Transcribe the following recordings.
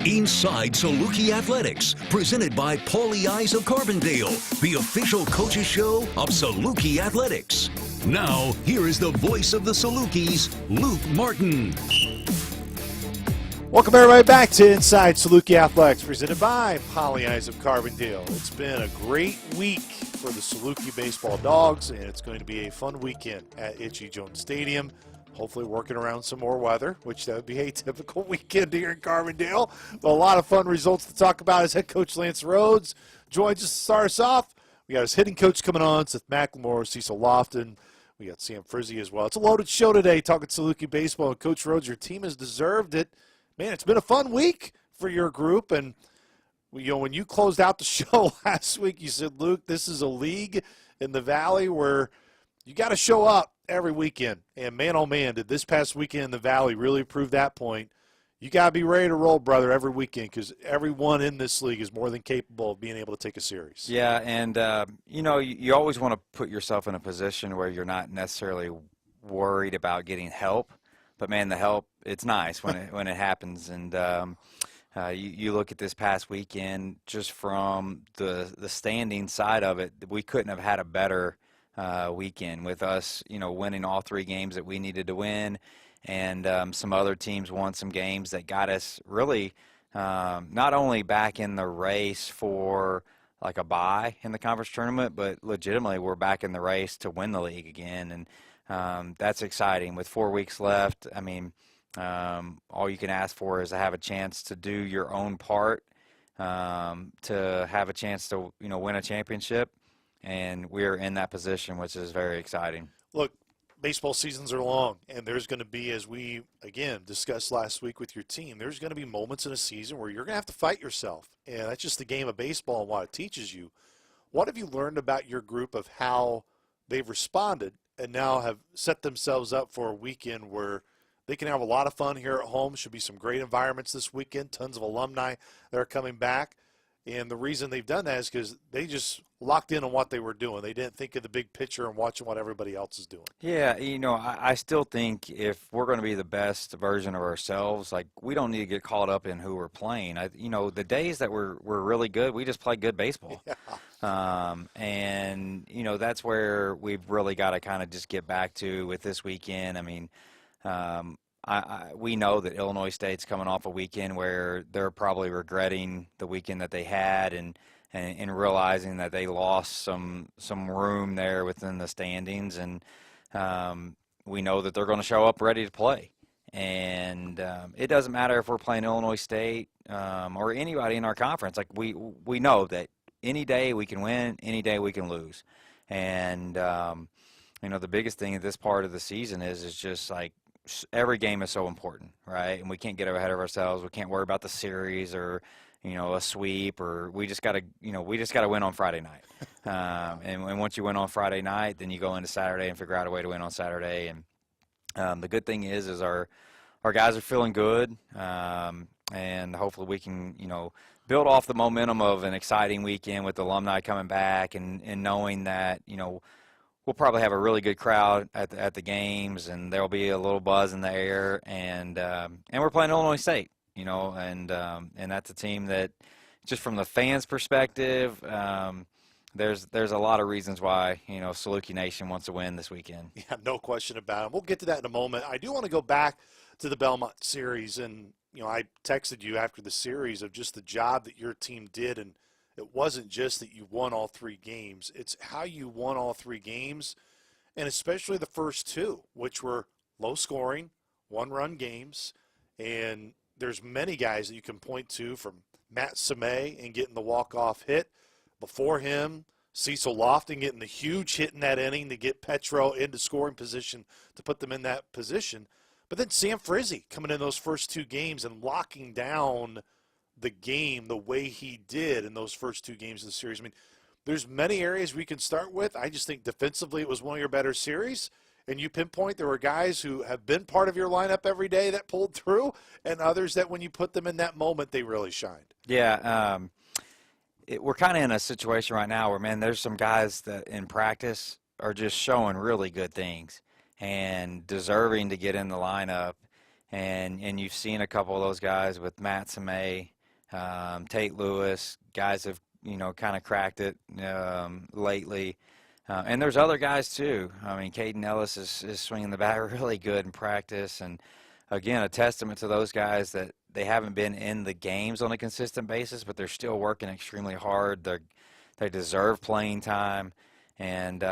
Inside Saluki Athletics, presented by Paulie Eyes of Carbondale, the official coaches show of Saluki Athletics. Now, here is the voice of the Salukis, Luke Martin. Welcome everybody back to Inside Saluki Athletics, presented by Paulie Eyes of Carbondale. It's been a great week for the Saluki baseball dogs, and it's going to be a fun weekend at Itchy Jones Stadium. Hopefully working around some more weather, which that would be a typical weekend here in Carbondale. But a lot of fun results to talk about as head coach Lance Rhodes joins us to start us off. We got his hitting coach coming on, Seth McLemore, Cecil Lofton. We got Sam Frizzi as well. It's a loaded show today talking Saluki baseball. And Coach Rhodes, your team has deserved it. Man, it's been a fun week for your group. And when you closed out the show last week, you said, Luke, this is a league in the Valley where you got to show up every weekend. And man, oh man, did this past weekend in the Valley really prove that point. You got to be ready to roll, brother, every weekend, because everyone in this league is more than capable of being able to take a series. Yeah, and, you always want to put yourself in a position where you're not necessarily worried about getting help. But, man, the help, it's nice when it happens. And you look at this past weekend, just from the standing side of it, we couldn't have had a better weekend with us, winning all three games that we needed to win. And some other teams won some games that got us really not only back in the race for like a bye in the conference tournament, but legitimately we're back in the race to win the league again. And that's exciting. With 4 weeks left, I mean, all you can ask for is to have a chance to do your own part, to have a chance to, win a championship. And we're in that position, which is very exciting. Look, baseball seasons are long, and there's going to be, as we, again, discussed last week with your team, there's going to be moments in a season where you're going to have to fight yourself. And that's just the game of baseball and what it teaches you. What have you learned about your group of how they've responded and now have set themselves up for a weekend where they can have a lot of fun here at home? Should be some great environments this weekend, tons of alumni that are coming back. And the reason they've done that is because they just locked in on what they were doing. They didn't think of the big picture and watching what everybody else is doing. Yeah, I still think if we're going to be the best version of ourselves, like, we don't need to get caught up in who we're playing. The days that we're really good, we just play good baseball. Yeah. And that's where we've really got to kind of just get back to with this weekend. I mean, we know that Illinois State's coming off a weekend where they're probably regretting the weekend that they had and realizing that they lost some room there within the standings. And we know that they're going to show up ready to play. And it doesn't matter if we're playing Illinois State or anybody in our conference. Like, we know that any day we can win, any day we can lose. And, the biggest thing at this part of the season is just like, every game is so important, right? And we can't get ahead of ourselves. We can't worry about the series or, a sweep, or we just got to win on Friday night. And once you win on Friday night, then you go into Saturday and figure out a way to win on Saturday. And the good thing is our guys are feeling good, and hopefully we can, build off the momentum of an exciting weekend with alumni coming back and knowing that, we'll probably have a really good crowd at the games, and there'll be a little buzz in the air. And we're playing Illinois State, and that's a team that, just from the fans' perspective, there's a lot of reasons why Saluki Nation wants to win this weekend. Yeah, no question about it. We'll get to that in a moment. I do want to go back to the Belmont series, and I texted you after the series of just the job that your team did, and it wasn't just that you won all three games. It's how you won all three games, and especially the first two, which were low-scoring, one-run games. And there's many guys that you can point to, from Matt Samay and getting the walk-off hit. Before him, Cecil Lofton getting the huge hit in that inning to get Petro into scoring position to put them in that position. But then Sam Frizzi coming in those first two games and locking down the game the way he did in those first two games of the series. I mean, there's many areas we can start with. I just think defensively it was one of your better series. And you pinpoint there were guys who have been part of your lineup every day that pulled through, and others that when you put them in that moment, they really shined. Yeah, we're kind of in a situation right now where, man, there's some guys that in practice are just showing really good things and deserving to get in the lineup. And you've seen a couple of those guys with Matt Samay Tate Lewis, guys have, kind of cracked it lately. And there's other guys too. I mean, Caden Ellis is swinging the bat really good in practice. And again, a testament to those guys that they haven't been in the games on a consistent basis, but they're still working extremely hard. They deserve playing time. And,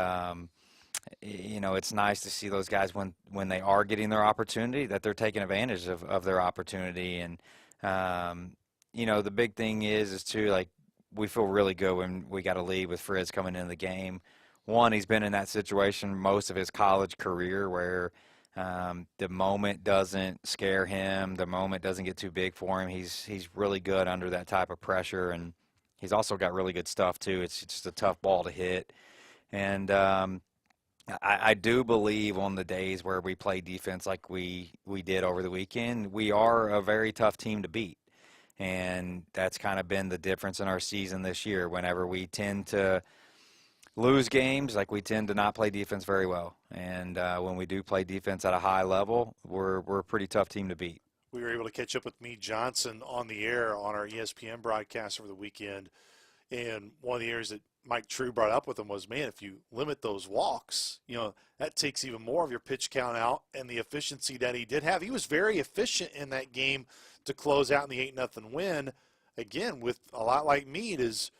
it's nice to see those guys when they are getting their opportunity, that they're taking advantage of their opportunity. And, the big thing is too, like, we feel really good when we got a lead with Frizz coming into the game. One, he's been in that situation most of his college career where the moment doesn't scare him, the moment doesn't get too big for him. He's really good under that type of pressure, and he's also got really good stuff too. It's just a tough ball to hit. And I do believe on the days where we play defense like we did over the weekend, we are a very tough team to beat. And that's kind of been the difference in our season this year. Whenever we tend to lose games, like, we tend to not play defense very well. And when we do play defense at a high level, we're a pretty tough team to beat. We were able to catch up with Meade Johnson on the air on our ESPN broadcast over the weekend. And one of the areas that Mike True brought up with him was, man, if you limit those walks, that takes even more of your pitch count out, and the efficiency that he did have. He was very efficient in that game to close out in the 8-0 win. Again, with a lot like Meade, is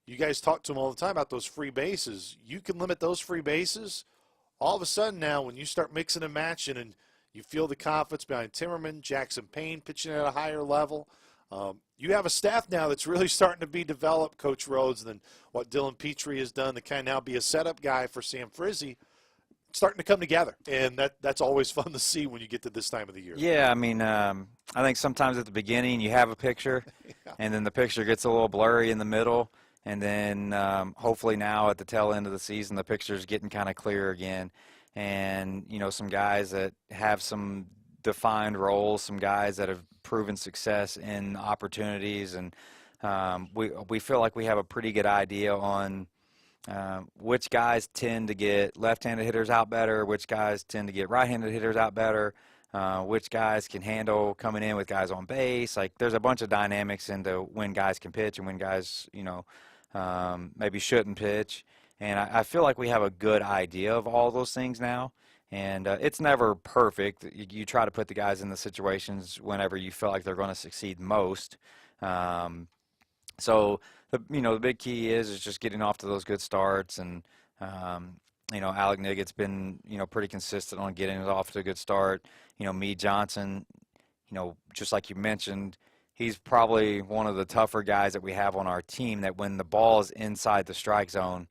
you guys talk to him all the time about those free bases. You can limit those free bases. All of a sudden now, when you start mixing and matching and you feel the confidence behind Timmerman, Jackson Payne pitching at a higher level, you have a staff now that's really starting to be developed, Coach Rhodes, than what Dylan Petrie has done to kind of now be a setup guy for Sam Frizzi. Starting to come together, and that's always fun to see when you get to this time of the year. Yeah, I mean, I think sometimes at the beginning you have a picture, yeah. and then the picture gets a little blurry in the middle, and then hopefully now at the tail end of the season the picture's getting kind of clear again. And, some guys that have some defined roles, some guys that have proven success in opportunities, and we feel like we have a pretty good idea on which guys tend to get left-handed hitters out better, which guys tend to get right-handed hitters out better, which guys can handle coming in with guys on base. Like, there's a bunch of dynamics into when guys can pitch and when guys, maybe shouldn't pitch. And I feel like we have a good idea of all those things now. And it's never perfect. You try to put the guys in the situations whenever you feel like they're going to succeed most. So the big key is just getting off to those good starts. And Alec Niggett's been pretty consistent on getting it off to a good start. Meade Johnson, just like you mentioned, he's probably one of the tougher guys that we have on our team. That when the ball is inside the strike zone,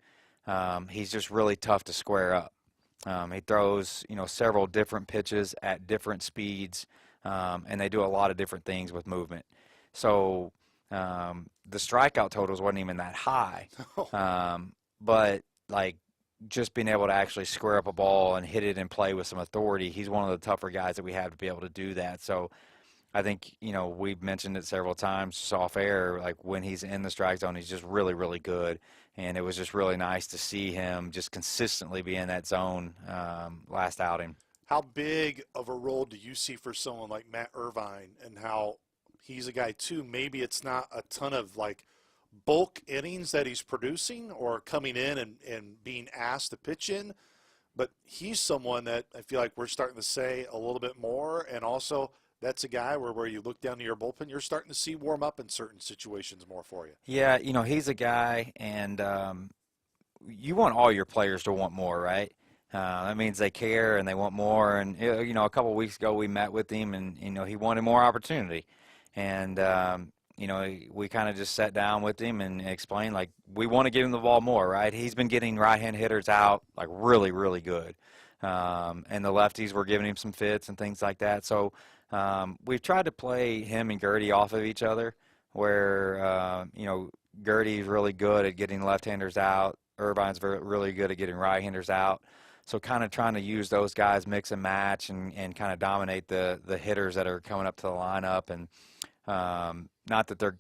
he's just really tough to square up. He throws, several different pitches at different speeds, and they do a lot of different things with movement. So the strikeout totals wasn't even that high, but like just being able to actually square up a ball and hit it and play with some authority, he's one of the tougher guys that we have to be able to do that. So I think, we've mentioned it several times just off air, like when he's in the strike zone, he's just really, really good. And it was just really nice to see him just consistently be in that zone last outing. How big of a role do you see for someone like Matt Irvine, and how he's a guy too? Maybe it's not a ton of like bulk innings that he's producing or coming in and being asked to pitch in, but he's someone that I feel like we're starting to say a little bit more. And also, that's a guy where you look down to your bullpen, you're starting to see warm up in certain situations more for you. Yeah, he's a guy, and you want all your players to want more, right? That means they care and they want more. And, a couple of weeks ago we met with him, and, he wanted more opportunity. And, we kind of just sat down with him and explained, like, we want to give him the ball more, right? He's been getting right-hand hitters out, like, really, really good. And the lefties were giving him some fits and things like that. So, we've tried to play him and Gertie off of each other, where Gertie's really good at getting left-handers out. Irvine's really good at getting right-handers out. So kind of trying to use those guys, mix and match, and kind of dominate the hitters that are coming up to the lineup. And not that they're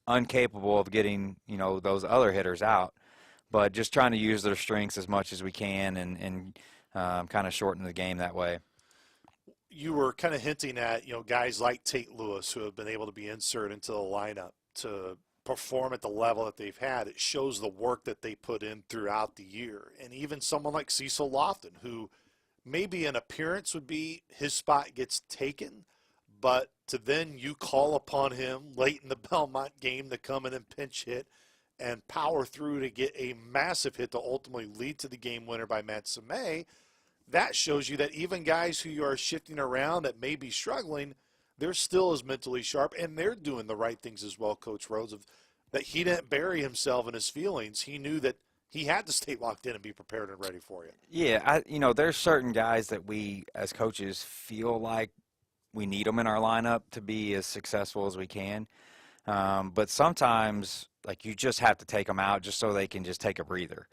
incapable of getting those other hitters out, but just trying to use their strengths as much as we can and kind of shorten the game that way. You were kind of hinting at, guys like Tate Lewis who have been able to be inserted into the lineup. to perform at the level that they've had, it shows the work that they put in throughout the year. And even someone like Cecil Lofton, who maybe an appearance would be his spot gets taken, but to then you call upon him late in the Belmont game to come in and pinch hit and power through to get a massive hit to ultimately lead to the game winner by Matt Samay, that shows you that even guys who you are shifting around that may be struggling, they're still as mentally sharp, and they're doing the right things as well, Coach Rhodes, that he didn't bury himself in his feelings. He knew that he had to stay locked in and be prepared and ready for you. Yeah, there's certain guys that we as coaches feel like we need them in our lineup to be as successful as we can. But sometimes, like, you just have to take them out just so they can just take a breather.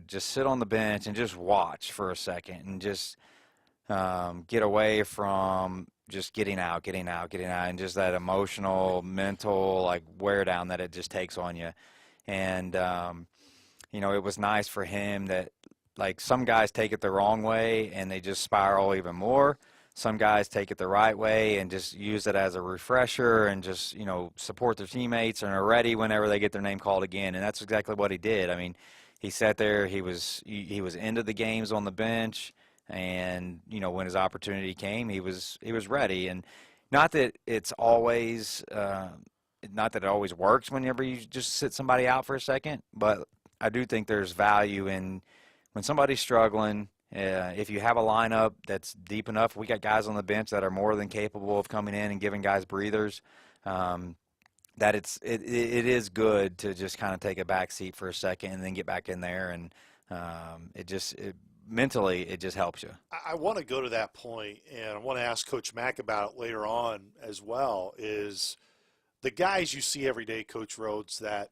Just sit on the bench and just watch for a second and just get away from just getting out, and just that emotional, mental, like, wear down that it just takes on you. And, it was nice for him that, like, some guys take it the wrong way and they just spiral even more. Some guys take it the right way and just use it as a refresher and just, support their teammates and are ready whenever they get their name called again. And that's exactly what he did. I mean, he sat there, he was into the games on the bench, and, when his opportunity came, he was ready. And not that it's always not that it always works whenever you just sit somebody out for a second, but I do think there's value in when somebody's struggling. If you have a lineup that's deep enough, we got guys on the bench that are more than capable of coming in and giving guys breathers. That it is good to just kind of take a back seat for a second and then get back in there, and mentally it just helps you. I want to go to that point, and I want to ask Coach Mack about it later on as well, is the guys you see every day, Coach Rhodes, that,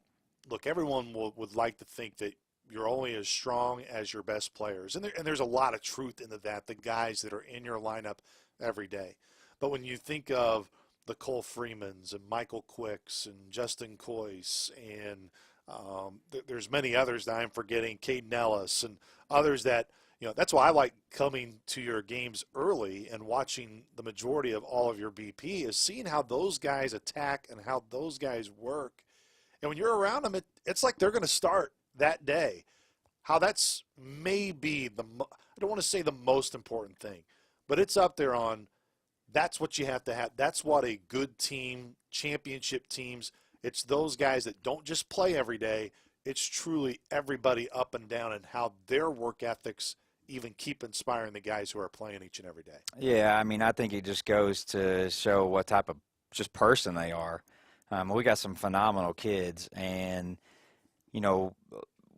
look, everyone would like to think that you're only as strong as your best players. And there's a lot of truth into that, the guys that are in your lineup every day. But when you think of the Cole Freemans and Michael Quicks and Justin Coyce and there's many others that I'm forgetting, Caden Ellis and others that, that's why I like coming to your games early and watching the majority of all of your BP, is seeing how those guys attack and how those guys work. And when you're around them, it's like they're going to start that day. How that's maybe I don't want to say the most important thing, but it's up there on, that's what you have to have. That's what a good team, championship teams, it's those guys that don't just play every day. It's truly everybody up and down, and how their work ethics even keep inspiring the guys who are playing each and every day. Yeah, I mean, I think it just goes to show what type of just person they are. We got some phenomenal kids, and,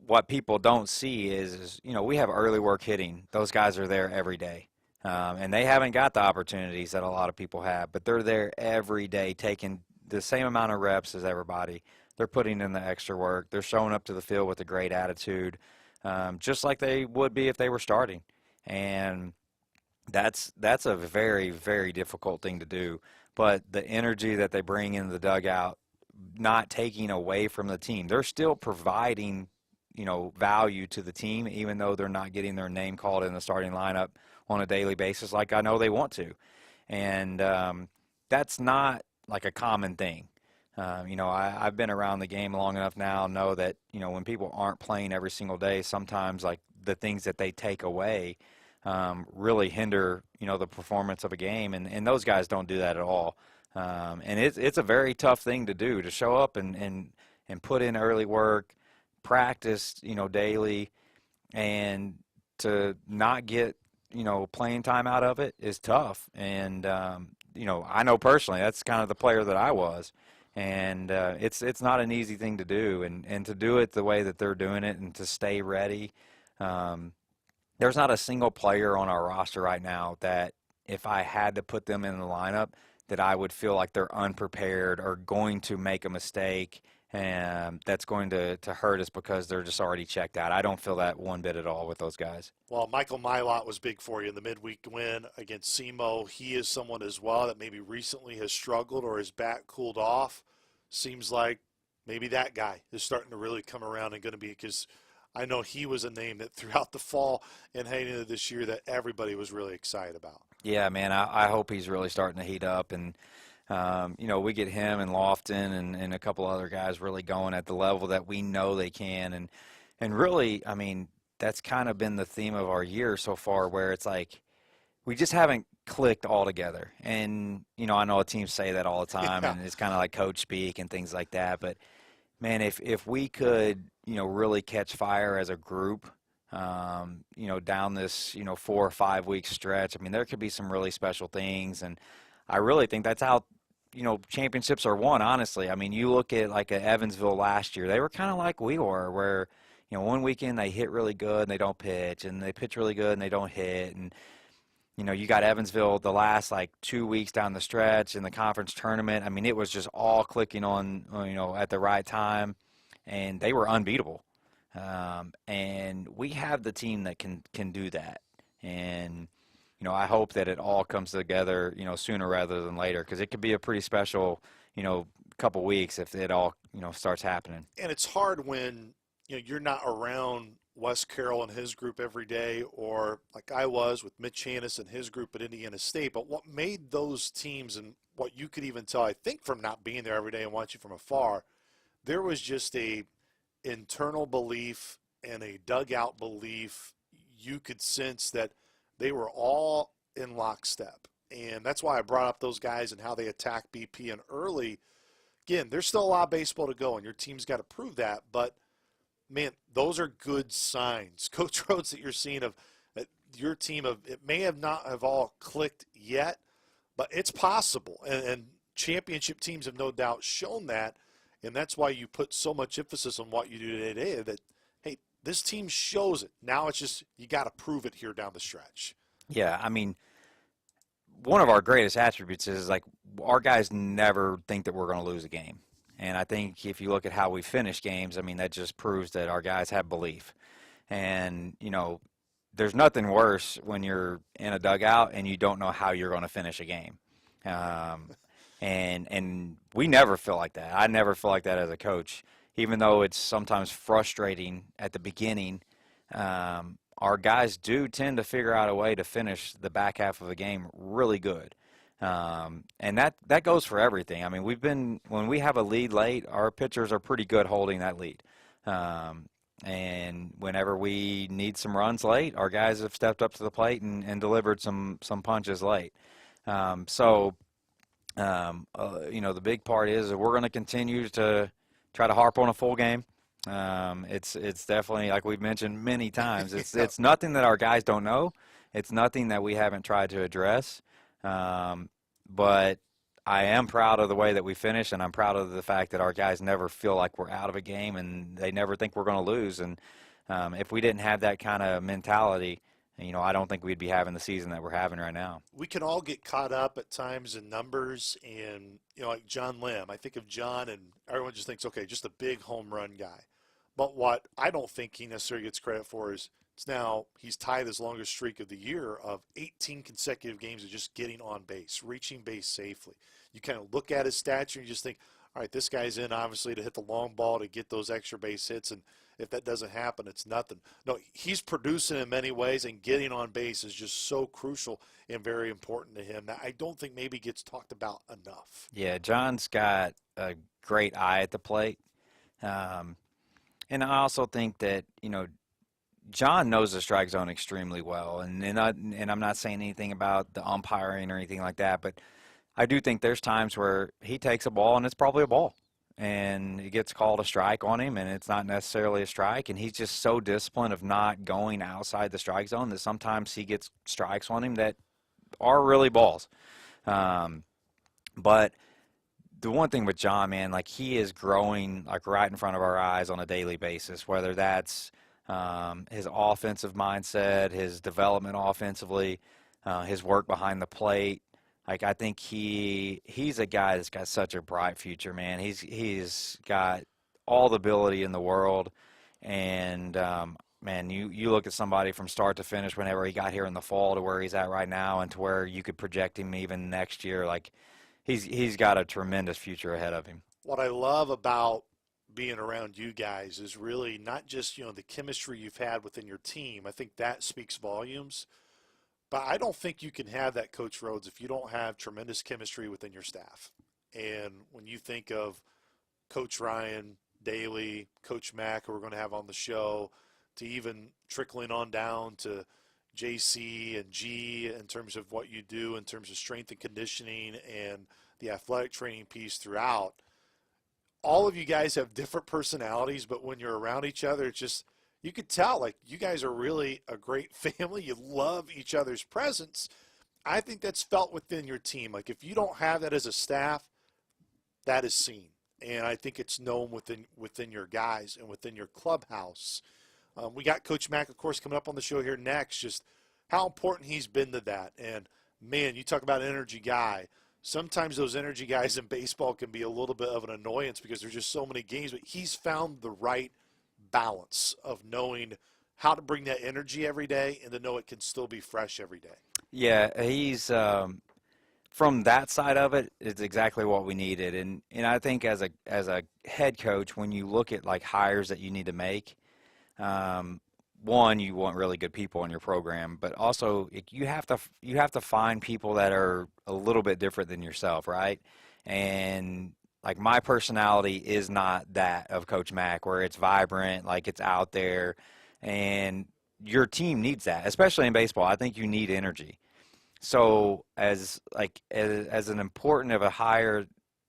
what people don't see is we have early work hitting. Those guys are there every day. And they haven't got the opportunities that a lot of people have, but they're there every day taking the same amount of reps as everybody. They're putting in the extra work. They're showing up to the field with a great attitude, just like they would be if they were starting. And that's a very, very difficult thing to do. But the energy that they bring into the dugout, not taking away from the team, they're still providing, value to the team, even though they're not getting their name called in the starting lineup on a daily basis like I know they want to. And that's not like a common thing. I've been around the game long enough now, know that, when people aren't playing every single day, sometimes like the things that they take away really hinder, the performance of a game. And those guys don't do that at all. And it's a very tough thing to do, to show up and put in early work, practice, daily, and to not get, playing time out of it is tough. And, I know personally that's kind of the player that I was. And it's not an easy thing to do. And to do it the way that they're doing it and to stay ready, there's not a single player on our roster right now that if I had to put them in the lineup that I would feel like they're unprepared or going to make a mistake and that's going to hurt us because they're just already checked out. I don't feel that one bit at all with those guys. Well, Michael Milot was big for you in the midweek win against SEMO. He is someone as well that maybe recently has struggled or his back cooled off. Seems like maybe that guy is starting to really come around and going to be, because I know he was a name that throughout the fall and heading into this year that everybody was really excited about. Yeah, man, I hope he's really starting to heat up. And We get him and Lofton and a couple other guys really going at the level that we know they can. And really, I mean, that's kind of been the theme of our year so far, where it's like we just haven't clicked all together. And, I know teams say that all the time, Yeah. and it's kind of like coach speak and things like that. But, man, if we could, really catch fire as a group, down this, 4 or 5 week stretch, I mean, there could be some really special things. And I really think that's how, championships are won, honestly. I mean, you look at like Evansville last year, they were kind of like we were, where, one weekend they hit really good and they don't pitch, and they pitch really good and they don't hit. And, you got Evansville the last like 2 weeks down the stretch in the conference tournament. I mean, it was just all clicking on, at the right time, and they were unbeatable. And we have the team that can do that. And, I hope that it all comes together, sooner rather than later, because it could be a pretty special, couple weeks if it all, starts happening. And it's hard when, you're not around Wes Carroll and his group every day, or like I was with Mitch Hannes and his group at Indiana State. But what made those teams, and what you could even tell, I think, from not being there every day and watching from afar, there was just a internal belief and a dugout belief. You could sense that they were all in lockstep. And that's why I brought up those guys and how they attack BP and early. Again, there's still a lot of baseball to go, and your team's got to prove that. But, man, those are good signs. Coach Rhodes, that you're seeing of that your team, of it may have not have all clicked yet, but it's possible. And championship teams have no doubt shown that. And that's why you put so much emphasis on what you do today, that, hey, this team shows it. Now it's just you got to prove it here down the stretch. Yeah, I mean, one of our greatest attributes is like our guys never think that we're going to lose a game. And I think if you look at how we finish games, I mean, that just proves that our guys have belief. And, there's nothing worse when you're in a dugout and you don't know how you're going to finish a game. And we never feel like that. I never feel like that as a coach, even though it's sometimes frustrating at the beginning. Our guys do tend to figure out a way to finish the back half of a game really good. And that goes for everything. I mean, when we have a lead late, our pitchers are pretty good holding that lead. And whenever we need some runs late, our guys have stepped up to the plate and delivered some punches late. The big part is that we're going to continue to try to harp on a full game. It's definitely, like we've mentioned many times, it's nothing that our guys don't know. It's nothing that we haven't tried to address. But I am proud of the way that we finish, and I'm proud of the fact that our guys never feel like we're out of a game, and they never think we're going to lose. And if we didn't have that kind of mentality, I don't think we'd be having the season that we're having right now. We can all get caught up at times in numbers, and, like John Lim. I think of John, and everyone just thinks, okay, just a big home run guy. But what I don't think he necessarily gets credit for is he's tied his longest streak of the year of 18 consecutive games of just getting on base, reaching base safely. You kind of look at his stats and you just think, all right, this guy's in obviously to hit the long ball to get those extra base hits, and if that doesn't happen, it's nothing. No, he's producing in many ways, and getting on base is just so crucial and very important to him that I don't think maybe gets talked about enough. Yeah, John's got a great eye at the plate. And I also think that, John knows the strike zone extremely well. And I'm not saying anything about the umpiring or anything like that, but I do think there's times where he takes a ball and it's probably a ball. And it gets called a strike on him, and it's not necessarily a strike. And he's just so disciplined of not going outside the strike zone that sometimes he gets strikes on him that are really balls. But the one thing with John, man, like he is growing like right in front of our eyes on a daily basis, whether that's his offensive mindset, his development offensively, his work behind the plate. Like I think he's a guy that's got such a bright future, man. He's got all the ability in the world, and man, you look at somebody from start to finish whenever he got here in the fall to where he's at right now, and to where you could project him even next year. Like he's got a tremendous future ahead of him. What I love about being around you guys is really not just, the chemistry you've had within your team. I think that speaks volumes. But I don't think you can have that, Coach Rhodes, if you don't have tremendous chemistry within your staff. And when you think of Coach Ryan, Daly, Coach Mack, who we're going to have on the show, to even trickling on down to JC and G in terms of what you do in terms of strength and conditioning and the athletic training piece throughout, all of you guys have different personalities, but when you're around each other, it's just, you could tell, like, you guys are really a great family. You love each other's presence. I think that's felt within your team. Like, if you don't have that as a staff, that is seen. And I think it's known within your guys and within your clubhouse. We got Coach Mack, of course, coming up on the show here next, just how important he's been to that. And, man, you talk about an energy guy. Sometimes those energy guys in baseball can be a little bit of an annoyance because there's just so many games, but he's found the right balance of knowing how to bring that energy every day and to know it can still be fresh every day. Yeah, he's from that side of it, it's exactly what we needed. And I think as a head coach, when you look at like hires that you need to make, one, you want really good people in your program, but also you have to find people that are a little bit different than yourself, right? And like my personality is not that of Coach Mack, where it's vibrant, like it's out there, and your team needs that, especially in baseball. I think you need energy. So as an important of a hire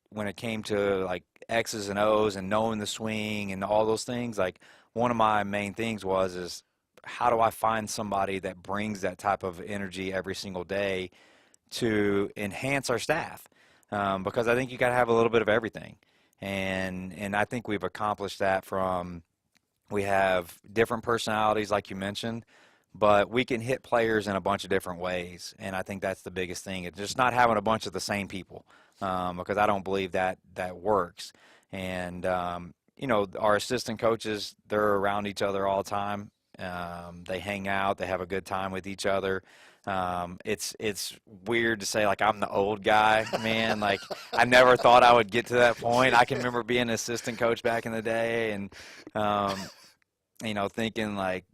when it came to like X's and O's and knowing the swing and all those things, like one of my main things is how do I find somebody that brings that type of energy every single day to enhance our staff? Because I think you got to have a little bit of everything. And I think we've accomplished that we have different personalities like you mentioned, but we can hit players in a bunch of different ways. And I think that's the biggest thing. It's just not having a bunch of the same people, because I don't believe that works. And, our assistant coaches, they're around each other all the time. They hang out, they have a good time with each other. It's weird to say, like, I'm the old guy, man. Like, I never thought I would get to that point. I can remember being an assistant coach back in the day and, thinking, like,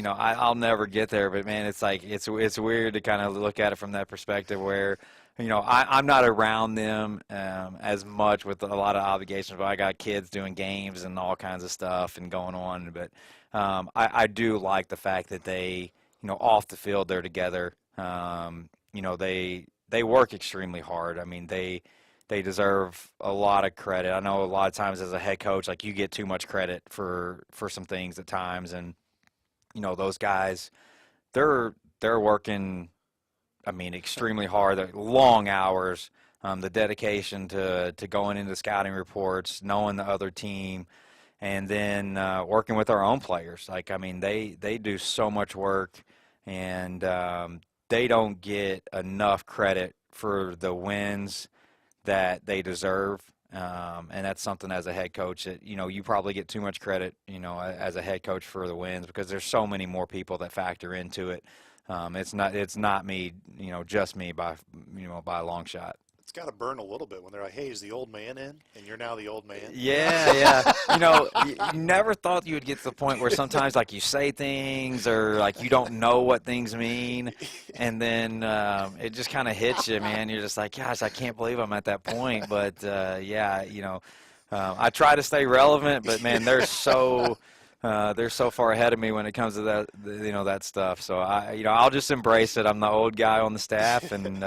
I'll never get there. But, man, it's like it's weird to kind of look at it from that perspective where, I'm not around them as much with a lot of obligations. But I got kids doing games and all kinds of stuff and going on. But I do like the fact that they, off the field, they're together. They work extremely hard. I mean, they deserve a lot of credit. I know a lot of times as a head coach, like, you get too much credit for some things at times, and those guys, they're working, I mean, extremely hard. They're long hours. The dedication to going into scouting reports, knowing the other team, and then working with our own players. Like, I mean, they do so much work, and they don't get enough credit for the wins that they deserve. And that's something as a head coach that, you probably get too much credit, as a head coach for the wins, because there's so many more people that factor into it. It's not me, just me by a long shot. It's got to burn a little bit when they're like, hey, is the old man in? And you're now the old man. Yeah. You never thought you would get to the point where sometimes, like, you say things or, like, you don't know what things mean, and then it just kind of hits you, man. You're just like, gosh, I can't believe I'm at that point. But, I try to stay relevant, but, man, they're so far ahead of me when it comes to that, that stuff. So, I'll just embrace it. I'm the old guy on the staff, and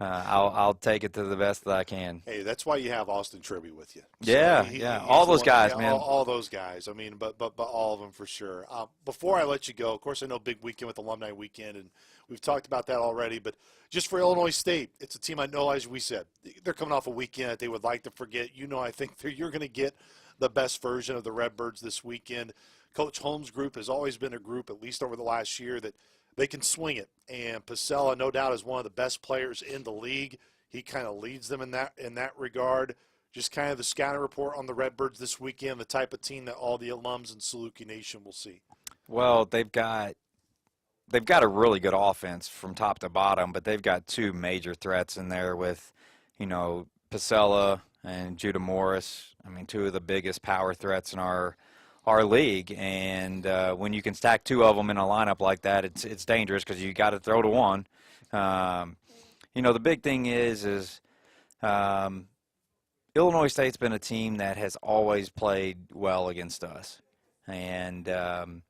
I'll take it to the best that I can. Hey, that's why you have Austin Tribby with you. So yeah. All those guys, man. All those guys. I mean, but all of them for sure. Before I let you go, of course, I know big weekend with Alumni Weekend, and we've talked about that already. But just for Illinois State, it's a team I know, as we said, they're coming off a weekend that they would like to forget. I think you're going to get the best version of the Redbirds this weekend. Coach Holmes' group has always been a group, at least over the last year, that they can swing it. And Pasella, no doubt, is one of the best players in the league. He kind of leads them in that regard. Just kind of the scouting report on the Redbirds this weekend, the type of team that all the alums in Saluki Nation will see. Well, they've got a really good offense from top to bottom, but they've got two major threats in there with, Pasella and Judah Morris. I mean, two of the biggest power threats in our league, and when you can stack two of them in a lineup like that, it's dangerous because you got to throw to one. The big thing is Illinois State's been a team that has always played well against us, and they've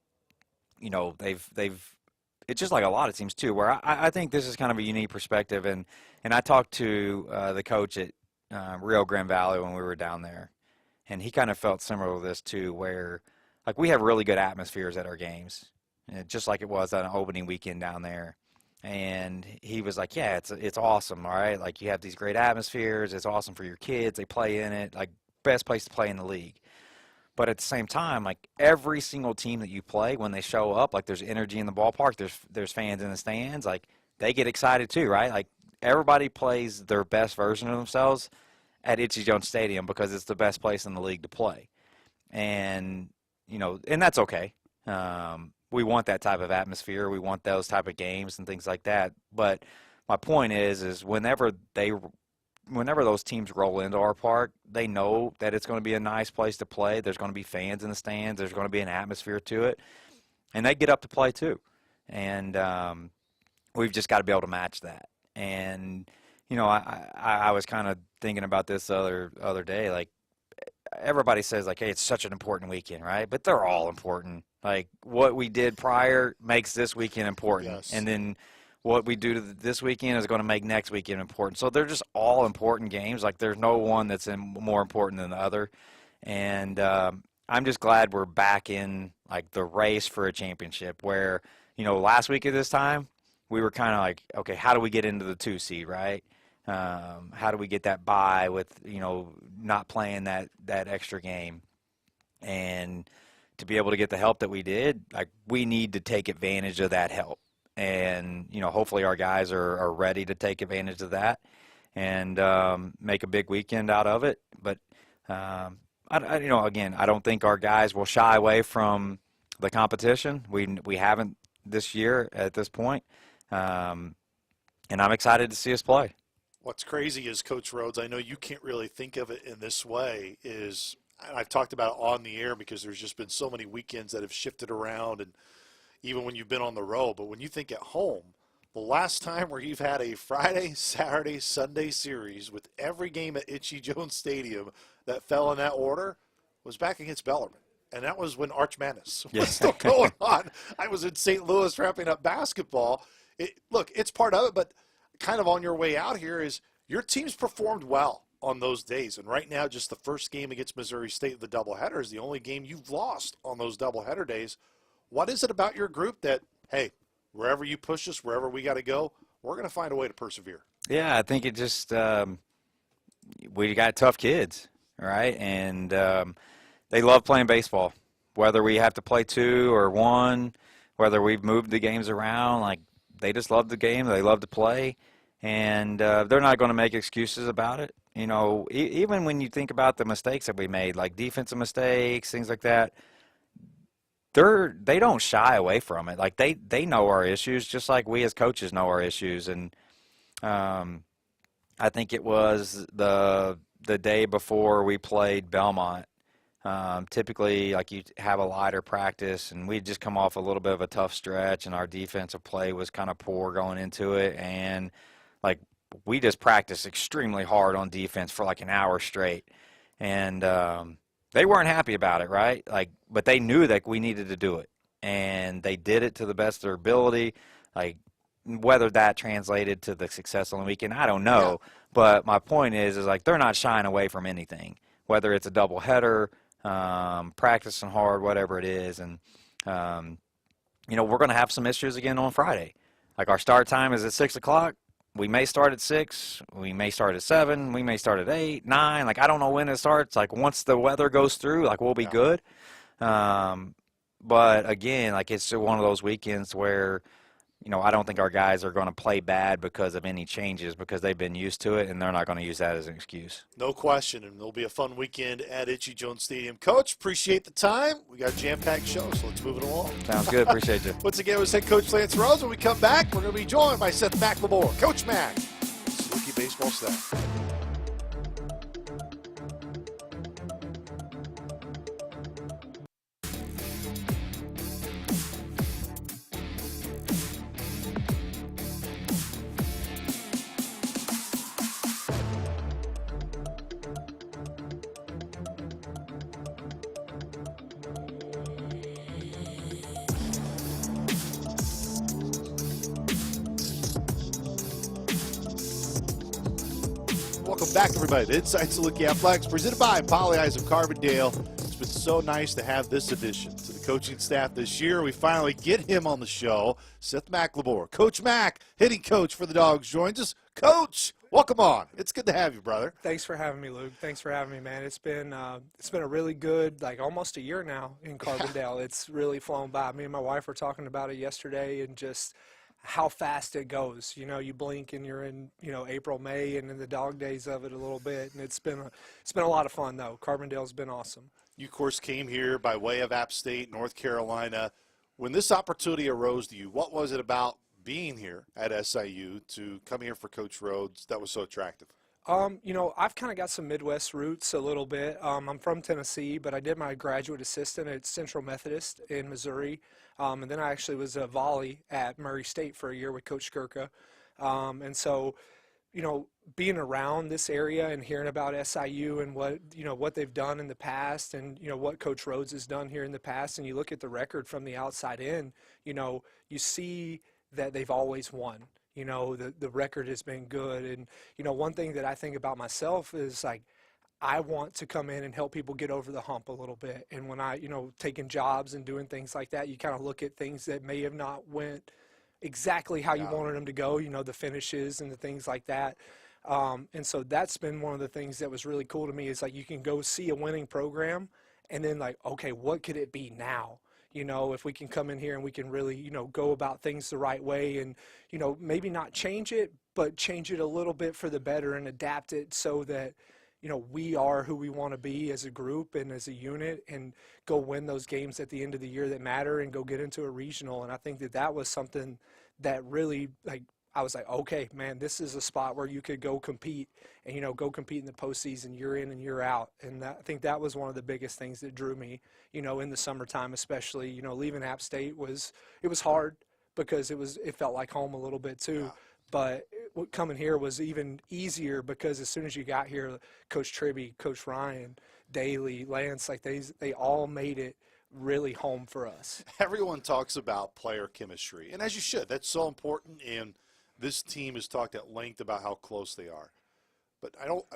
it's just like a lot of teams too. Where I think this is kind of a unique perspective, and I talked to the coach at Rio Grande Valley when we were down there, and he kind of felt similar to this too, where like we have really good atmospheres at our games, just like it was on an opening weekend down there. And he was like, yeah, it's awesome, all right? Like, you have these great atmospheres. It's awesome for your kids. They play in it. Like, best place to play in the league. But at the same time, like, every single team that you play, when they show up, like, there's energy in the ballpark. There's fans in the stands. Like, they get excited too, right? Like, everybody plays their best version of themselves at Itchy Jones Stadium because it's the best place in the league to play. And, and that's okay. We want that type of atmosphere. We want those type of games and things like that. But my point is whenever those teams roll into our park, they know that it's going to be a nice place to play. There's going to be fans in the stands. There's going to be an atmosphere to it. And they get up to play too. And we've just got to be able to match that. And, I was kind of thinking about this the other day. Like, everybody says, like, hey, it's such an important weekend, right? But they're all important. Like, what we did prior makes this weekend important. Yes. And then what we do this weekend is going to make next weekend important. So they're just all important games. Like, there's no one that's more important than the other. And I'm just glad we're back in, like, the race for a championship where, last week at this time, we were kind of like, okay, how do we get into the 2 seed, right? How do we get that bye with, not playing that extra game? And to be able to get the help that we did, like, we need to take advantage of that help. And, hopefully our guys are ready to take advantage of that and make a big weekend out of it. But, again, I don't think our guys will shy away from the competition. We haven't this year at this point. And I'm excited to see us play. What's crazy is, Coach Rhodes, I know you can't really think of it in this way, is I've talked about it on the air because there's just been so many weekends that have shifted around, and even when you've been on the road. But when you think at home, the last time where you've had a Friday, Saturday, Sunday series with every game at Itchy Jones Stadium that fell in that order was back against Bellarmine. And that was when Arch Madness was still going on. I was in St. Louis wrapping up basketball. Look, it's part of it, but kind of on your way out here is your team's performed well on those days. And right now, just the first game against Missouri State, the doubleheader, is the only game you've lost on those doubleheader days. What is it about your group that, hey, wherever you push us, wherever we got to go, we're going to find a way to persevere? Yeah, I think it just we got tough kids, right? And they love playing baseball, whether we have to play 2 or 1, whether we've moved the games around. Like, they just love the game. They love to play. And they're not going to make excuses about it. Even when you think about the mistakes that we made, like defensive mistakes, things like that, they don't shy away from it. Like, they know our issues just like we as coaches know our issues. And I think it was the day before we played Belmont. Typically, like, you have a lighter practice, and we'd just come off a little bit of a tough stretch, and our defensive play was kind of poor going into it. And, like, we just practiced extremely hard on defense for like an hour straight. And they weren't happy about it, right? Like, but they knew that we needed to do it. And they did it to the best of their ability. Like, whether that translated to the success on the weekend, I don't know. Yeah. But my point is like, they're not shying away from anything, whether it's a doubleheader, practicing hard, whatever it is. And, we're going to have some issues again on Friday. Like, our start time is at 6 o'clock. We may start at 6. We may start at 7. We may start at 8, 9. Like, I don't know when it starts. Like, once the weather goes through, like, we'll be good. But, again, like, it's one of those weekends where, I don't think our guys are going to play bad because of any changes, because they've been used to it, and they're not going to use that as an excuse. No question, and it'll be a fun weekend at Itchy Jones Stadium. Coach, appreciate the time. We got a jam-packed show, so let's move it along. Sounds good. Appreciate you. Once again, with head coach Lance Rhodes. When we come back, we're going to be joined by Seth McLemore, Coach Mac, Saluki baseball staff. Welcome back, everybody, to Inside Saluki Athletics, presented by Poly Eyes of Carbondale. It's been so nice to have this addition to the coaching staff this year. We finally get him on the show. Seth McLemore, Coach Mac, hitting coach for the Dogs, joins us. Coach, welcome on. It's good to have you, brother. Thanks for having me, Luke. Thanks for having me, man. It's been a really good, like, almost a year now in Carbondale. It's really flown by. Me and my wife were talking about it yesterday, and just how fast it goes. You know, you blink and you're in, April, May, and in the dog days of it a little bit. And it's been a lot of fun, though. Carbondale's been awesome. You, of course, came here by way of App State, North Carolina. When this opportunity arose to you, what was it about being here at SIU to come here for Coach Rhodes that was so attractive? I've kind of got some Midwest roots a little bit. I'm from Tennessee, but I did my graduate assistant at Central Methodist in Missouri. And then I actually was a volley at Murray State for a year with Coach Skirka. And so, being around this area and hearing about SIU and what they've done in the past, and, what Coach Rhodes has done here in the past, and you look at the record from the outside in, you see that they've always won. The record has been good. And, one thing that I think about myself is, like, I want to come in and help people get over the hump a little bit. And when I, taking jobs and doing things like that, you kind of look at things that may have not went exactly how you wanted them to go, the finishes and the things like that. And so that's been one of the things that was really cool to me, is like, you can go see a winning program and then, like, okay, what could it be now? If we can come in here and we can really, go about things the right way and, maybe not change it, but change it a little bit for the better and adapt it so that, we are who we want to be as a group and as a unit, and go win those games at the end of the year that matter and go get into a regional. And I think that was something that really, like, I was like, okay, man, this is a spot where you could go compete and, go compete in the postseason year in and year out. And I think that was one of the biggest things that drew me, in the summertime especially. Leaving App State was hard because it felt like home a little bit too. Yeah. But coming here was even easier because as soon as you got here, Coach Tribby, Coach Ryan, Daly, Lance, like they all made it really home for us. Everyone talks about player chemistry, and as you should. That's so important, and this team has talked at length about how close they are. But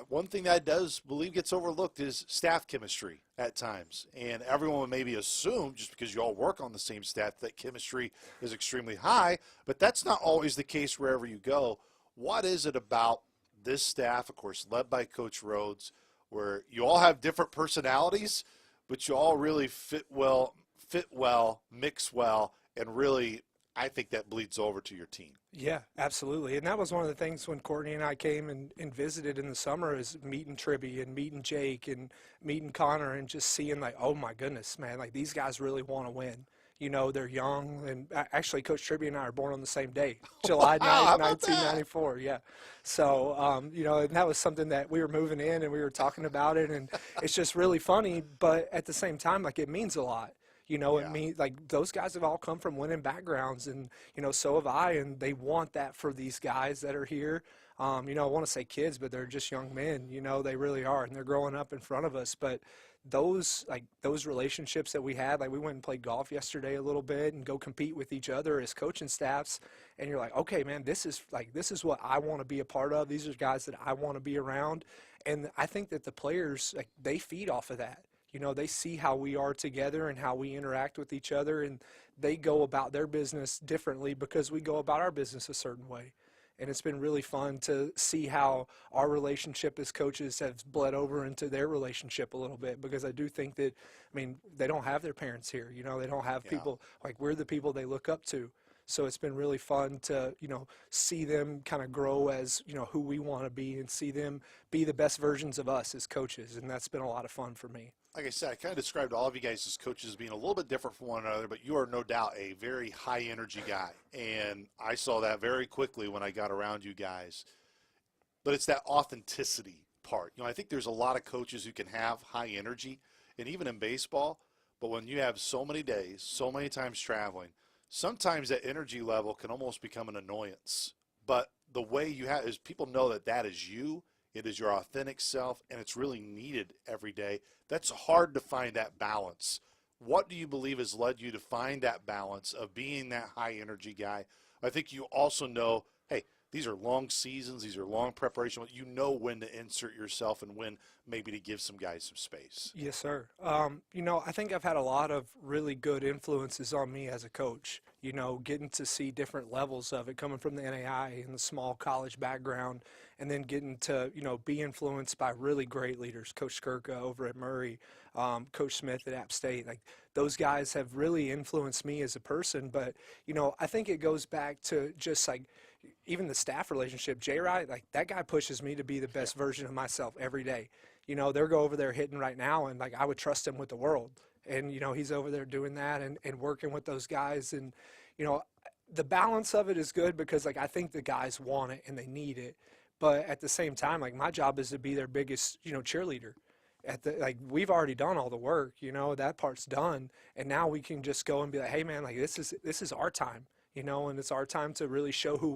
one thing that I does believe gets overlooked is staff chemistry at times. And everyone would maybe assume, just because you all work on the same staff, that chemistry is extremely high. But that's not always the case wherever you go. What is it about this staff, of course, led by Coach Rhodes, where you all have different personalities, but you all really fit well, mix well, and really, I think that bleeds over to your team. Yeah, absolutely. And that was one of the things when Courtney and I came and visited in the summer, is meeting Tribby and meeting Jake and meeting Connor and just seeing, like, oh my goodness, man, like, these guys really want to win. They're young, and actually Coach Tribby and I are born on the same day, July 9th, 1994. Yeah. So, and that was something that we were moving in and we were talking about it, and it's just really funny, but at the same time, like, it means a lot. It means, like, those guys have all come from winning backgrounds, and, so have I, and they want that for these guys that are here. I want to say kids, but they're just young men, they really are, and they're growing up in front of us. But those relationships that we had, like, we went and played golf yesterday a little bit and go compete with each other as coaching staffs, and you're like, okay, man, this is what I want to be a part of. These are guys that I want to be around, and I think that the players, like, they feed off of that. They see how we are together and how we interact with each other, and they go about their business differently because we go about our business a certain way. And it's been really fun to see how our relationship as coaches has bled over into their relationship a little bit, because I do think that, they don't have their parents here. They don't have people, like, we're the people they look up to. So it's been really fun to, see them kind of grow as, who we want to be, and see them be the best versions of us as coaches. And that's been a lot of fun for me. Like I said, I kind of described all of you guys as coaches as being a little bit different from one another, but you are no doubt a very high-energy guy. And I saw that very quickly when I got around you guys. But it's that authenticity part. I think there's a lot of coaches who can have high energy, and even in baseball, but when you have so many days, so many times traveling, sometimes that energy level can almost become an annoyance. But the way you have is people know that that is you. It is your authentic self, and it's really needed every day. That's hard to find that balance. What do you believe has led you to find that balance of being that high energy guy? I think you also know, hey, these are long seasons, these are long preparation. You know when to insert yourself and when maybe to give some guys some space. Yes, sir. I think I've had a lot of really good influences on me as a coach. Getting to see different levels of it, coming from the NAI and the small college background, and then getting to, be influenced by really great leaders, Coach Skirka over at Murray, Coach Smith at App State. Like, those guys have really influenced me as a person. But, I think it goes back to just like even the staff relationship. J-Wright, like, that guy pushes me to be the best version of myself every day. They're over there hitting right now, and like, I would trust him with the world. And, he's over there doing that and working with those guys. And, the balance of it is good because, like, I think the guys want it and they need it. But at the same time, like, my job is to be their biggest, cheerleader. We've already done all the work, that part's done. And now we can just go and be like, hey, man, like, this is our time, and it's our time to really show who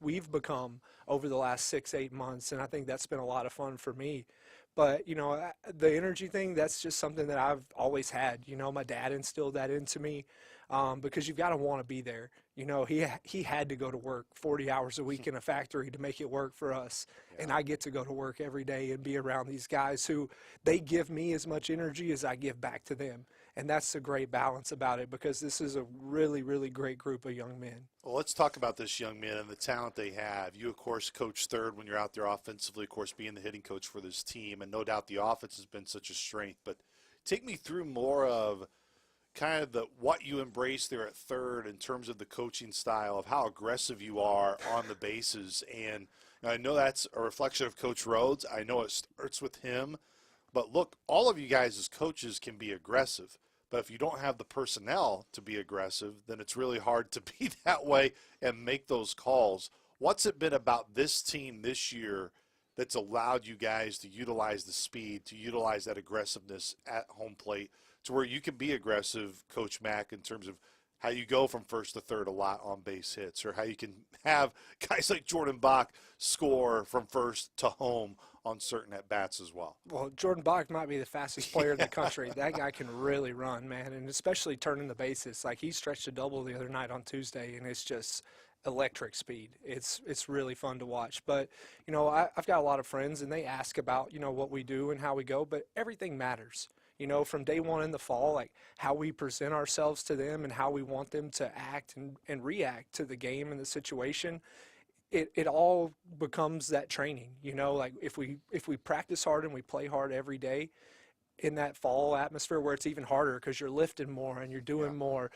we've become over the last 6-8 months. And I think that's been a lot of fun for me. But, the energy thing, that's just something that I've always had. My dad instilled that into me because you've got to want to be there. He had to go to work 40 hours a week in a factory to make it work for us. Yeah. And I get to go to work every day and be around these guys who they give me as much energy as I give back to them. And that's the great balance about it because this is a really, really great group of young men. Well, let's talk about this young man and the talent they have. You, of course, coach third when you're out there offensively, of course, being the hitting coach for this team. And no doubt the offense has been such a strength. But take me through more of kind of what you embrace there at third in terms of the coaching style, of how aggressive you are on the bases. And I know that's a reflection of Coach Rhodes. I know it starts with him. But look, all of you guys as coaches can be aggressive. But if you don't have the personnel to be aggressive, then it's really hard to be that way and make those calls. What's it been about this team this year that's allowed you guys to utilize the speed, to utilize that aggressiveness at home plate to where you can be aggressive, Coach Mack, in terms of how you go from first to third a lot on base hits, or how you can have guys like Jordan Bach score from first to home on certain at-bats as well? Well, Jordan Bach might be the fastest player in the country. That guy can really run, man, and especially turning the bases. Like, he stretched a double the other night on Tuesday, and it's just electric speed. It's really fun to watch. But, I've got a lot of friends, and they ask about, what we do and how we go, but everything matters. From day one in the fall, like how we present ourselves to them and how we want them to act and react to the game and the situation, it all becomes that training. Like if we practice hard and we play hard every day in that fall atmosphere where it's even harder because you're lifting more and you're doing more,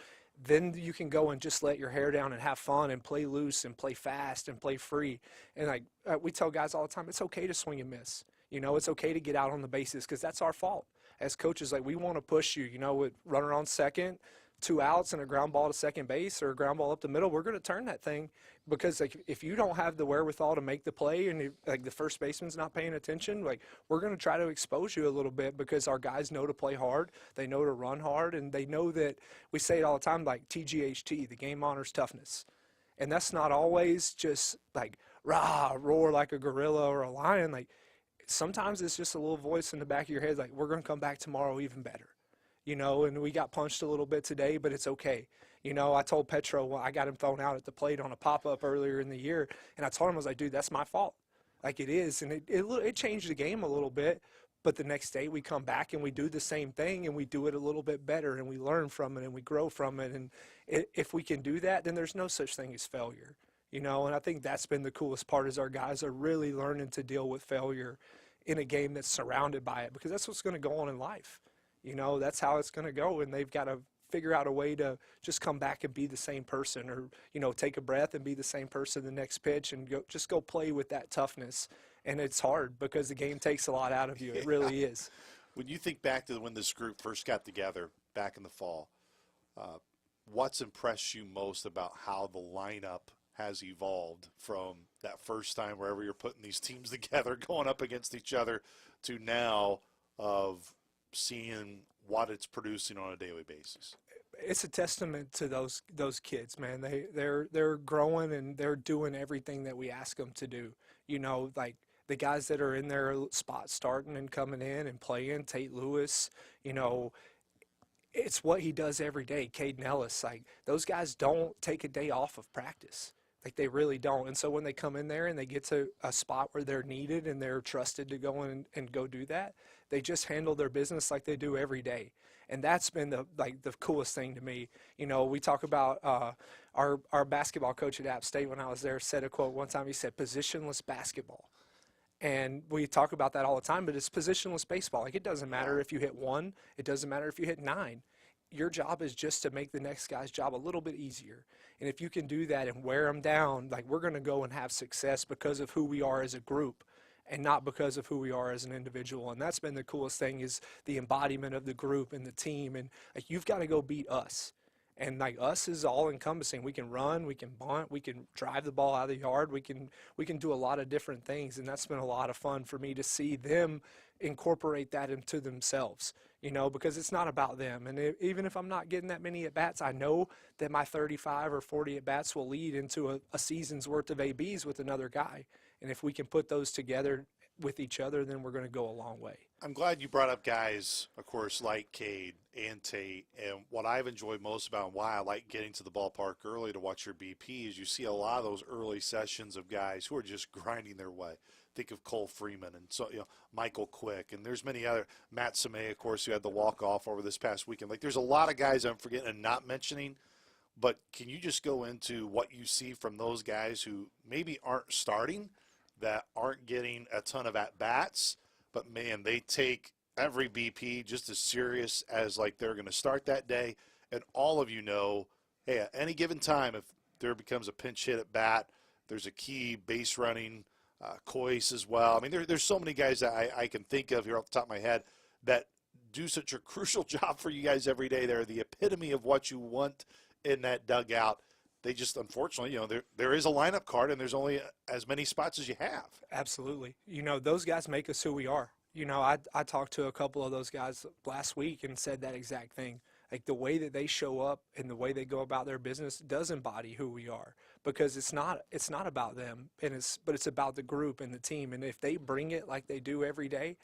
then you can go and just let your hair down and have fun and play loose and play fast and play free. And like we tell guys all the time, it's okay to swing and miss. It's okay to get out on the bases because that's our fault. As coaches, like, we want to push you, with runner on second, 2 outs and a ground ball to second base or a ground ball up the middle, we're going to turn that thing because, like, if you don't have the wherewithal to make the play and, like, the first baseman's not paying attention, like, we're going to try to expose you a little bit because our guys know to play hard, they know to run hard, and they know that we say it all the time, like, TGHT, the game honors toughness. And that's not always just, like, roar like a gorilla or a lion. Like, sometimes it's just a little voice in the back of your head like, we're going to come back tomorrow even better, and we got punched a little bit today, but it's okay. I told Petro when I got him thrown out at the plate on a pop-up earlier in the year, and I told him, I was like, dude, that's my fault. Like, it is, and it changed the game a little bit, but the next day we come back and we do the same thing, and we do it a little bit better, and we learn from it, and we grow from it, and if we can do that, then there's no such thing as failure. And I think that's been the coolest part is our guys are really learning to deal with failure in a game that's surrounded by it because that's what's going to go on in life. That's how it's going to go, and they've got to figure out a way to just come back and be the same person or, take a breath and be the same person the next pitch and just go play with that toughness. And it's hard because the game takes a lot out of you. It really is. When you think back to when this group first got together back in the fall, what's impressed you most about how the lineup has evolved from that first time wherever you're putting these teams together, going up against each other, to now of seeing what it's producing on a daily basis? It's a testament to those kids, man. They're growing and they're doing everything that we ask them to do. Like the guys that are in their spot starting and coming in and playing, Tate Lewis, it's what he does every day. Caden Ellis, like those guys don't take a day off of practice. Like, they really don't. And so when they come in there and they get to a spot where they're needed and they're trusted to go in and go do that, they just handle their business like they do every day. And that's been the coolest thing to me. You know, we talk about our basketball coach at App State when I was there said a quote one time. He said, "Positionless basketball." And we talk about that all the time, but it's positionless baseball. Like, it doesn't matter if you hit 1, it doesn't matter if you hit 9. Your job is just to make the next guy's job a little bit easier. And if you can do that and wear them down, like, we're going to go and have success because of who we are as a group and not because of who we are as an individual. And that's been the coolest thing, is the embodiment of the group and the team. And, like, you've got to go beat us. And, like, us is all encompassing. We can run, we can bunt, we can drive the ball out of the yard, we can do a lot of different things. And that's been a lot of fun for me to see them incorporate that into themselves, you know, because it's not about them. And even if I'm not getting that many at-bats, I know that my 35 or 40 at-bats will lead into a season's worth of ABs with another guy. And if we can put those together with each other, then we're going to go a long way. I'm glad you brought up guys, of course, like Cade and Tate. And what I've enjoyed most about and why I like getting to the ballpark early to watch your BP is you see a lot of those early sessions of guys who are just grinding their way. Think of Cole Freeman and so, you know, Michael Quick, and there's many other, Matt Samay, of course, who had the walk-off over this past weekend. Like, there's a lot of guys I'm forgetting and not mentioning, but can you just go into what you see from those guys who maybe aren't starting, that aren't getting a ton of at-bats, but, man, they take every BP just as serious as, like, they're going to start that day. And all of you know, hey, at any given time, if there becomes a pinch hit at bat, there's a key base running, Coyce as well. I mean, there's so many guys that I can think of here off the top of my head that do such a crucial job for you guys every day. They're the epitome of what you want in that dugout. They just, unfortunately, you know, there is a lineup card, and there's only as many spots as you have. Absolutely. You know, those guys make us who we are. You know, I talked to a couple of those guys last week and said that exact thing. Like, the way that they show up and the way they go about their business does embody who we are, because it's not about them, but it's about the group and the team. And if they bring it like they do every day,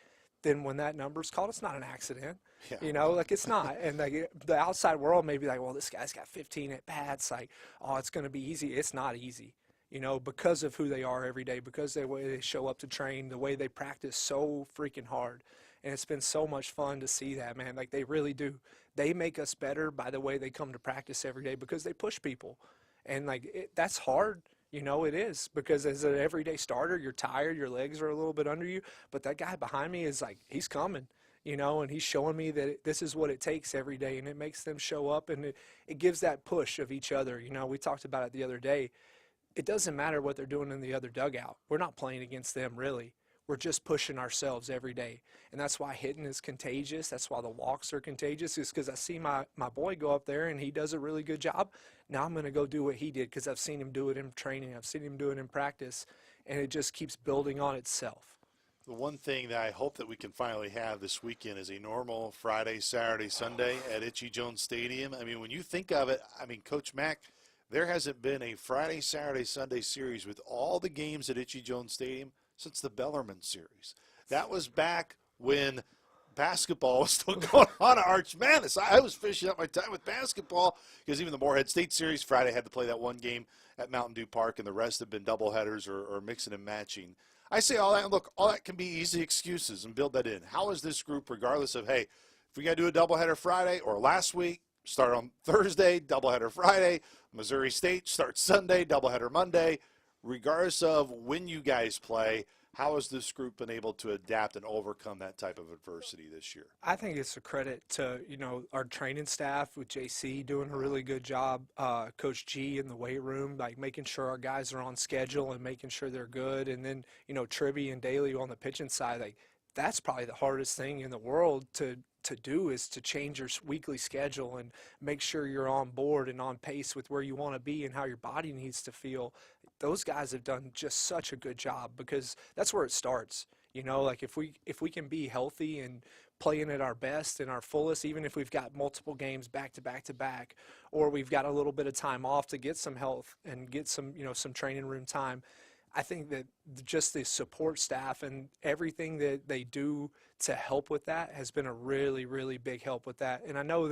then when that number's called, it's not an accident. Yeah. You know, like, it's not. And, like, the outside world may be like, well, this guy's got 15 at bats. Like, oh, it's going to be easy. It's not easy, you know, because of who they are every day, because the way they show up to train, the way they practice so freaking hard. And it's been so much fun to see that, man. Like, they really do. They make us better by the way they come to practice every day, because they push people. And, like, that's hard. You know, it is, because as an everyday starter, you're tired, your legs are a little bit under you, but that guy behind me is like, he's coming, you know, and he's showing me that this is what it takes every day, and it makes them show up, and it gives that push of each other. You know, we talked about it the other day. It doesn't matter what they're doing in the other dugout. We're not playing against them, really. We're just pushing ourselves every day. And that's why hitting is contagious. That's why the walks are contagious, is because I see my boy go up there and he does a really good job. Now I'm going to go do what he did, because I've seen him do it in training. I've seen him do it in practice, and it just keeps building on itself. The one thing that I hope that we can finally have this weekend is a normal Friday, Saturday, Sunday at Itchy Jones Stadium. I mean, when you think of it, I mean, Coach Mack, there hasn't been a Friday, Saturday, Sunday series with all the games at Itchy Jones Stadium since the Bellarmine series. That was back when basketball was still going on at Arch Madness. I was finishing up my time with basketball, because even the Moorhead State series, Friday had to play that one game at Mountain Dew Park, and the rest have been doubleheaders or mixing and matching. I say all that, and look, all that can be easy excuses, and build that in. How is this group, regardless of, hey, if we got to do a doubleheader Friday, or last week, start on Thursday, doubleheader Friday, Missouri State starts Sunday, doubleheader Monday, regardless of when you guys play, how has this group been able to adapt and overcome that type of adversity this year? I think it's a credit to, you know, our training staff, with JC doing a really good job, Coach G in the weight room, like making sure our guys are on schedule and making sure they're good. And then, you know, Tribby and Daly on the pitching side, like, that's probably the hardest thing in the world to do, is to change your weekly schedule and make sure you're on board and on pace with where you want to be and how your body needs to feel. Those guys have done just such a good job, because that's where it starts. You know, like, if we can be healthy and playing at our best and our fullest, even if we've got multiple games back to back to back, or we've got a little bit of time off to get some health and get some, you know, some training room time, I think that just the support staff and everything that they do to help with that has been a really, really big help with that. And I know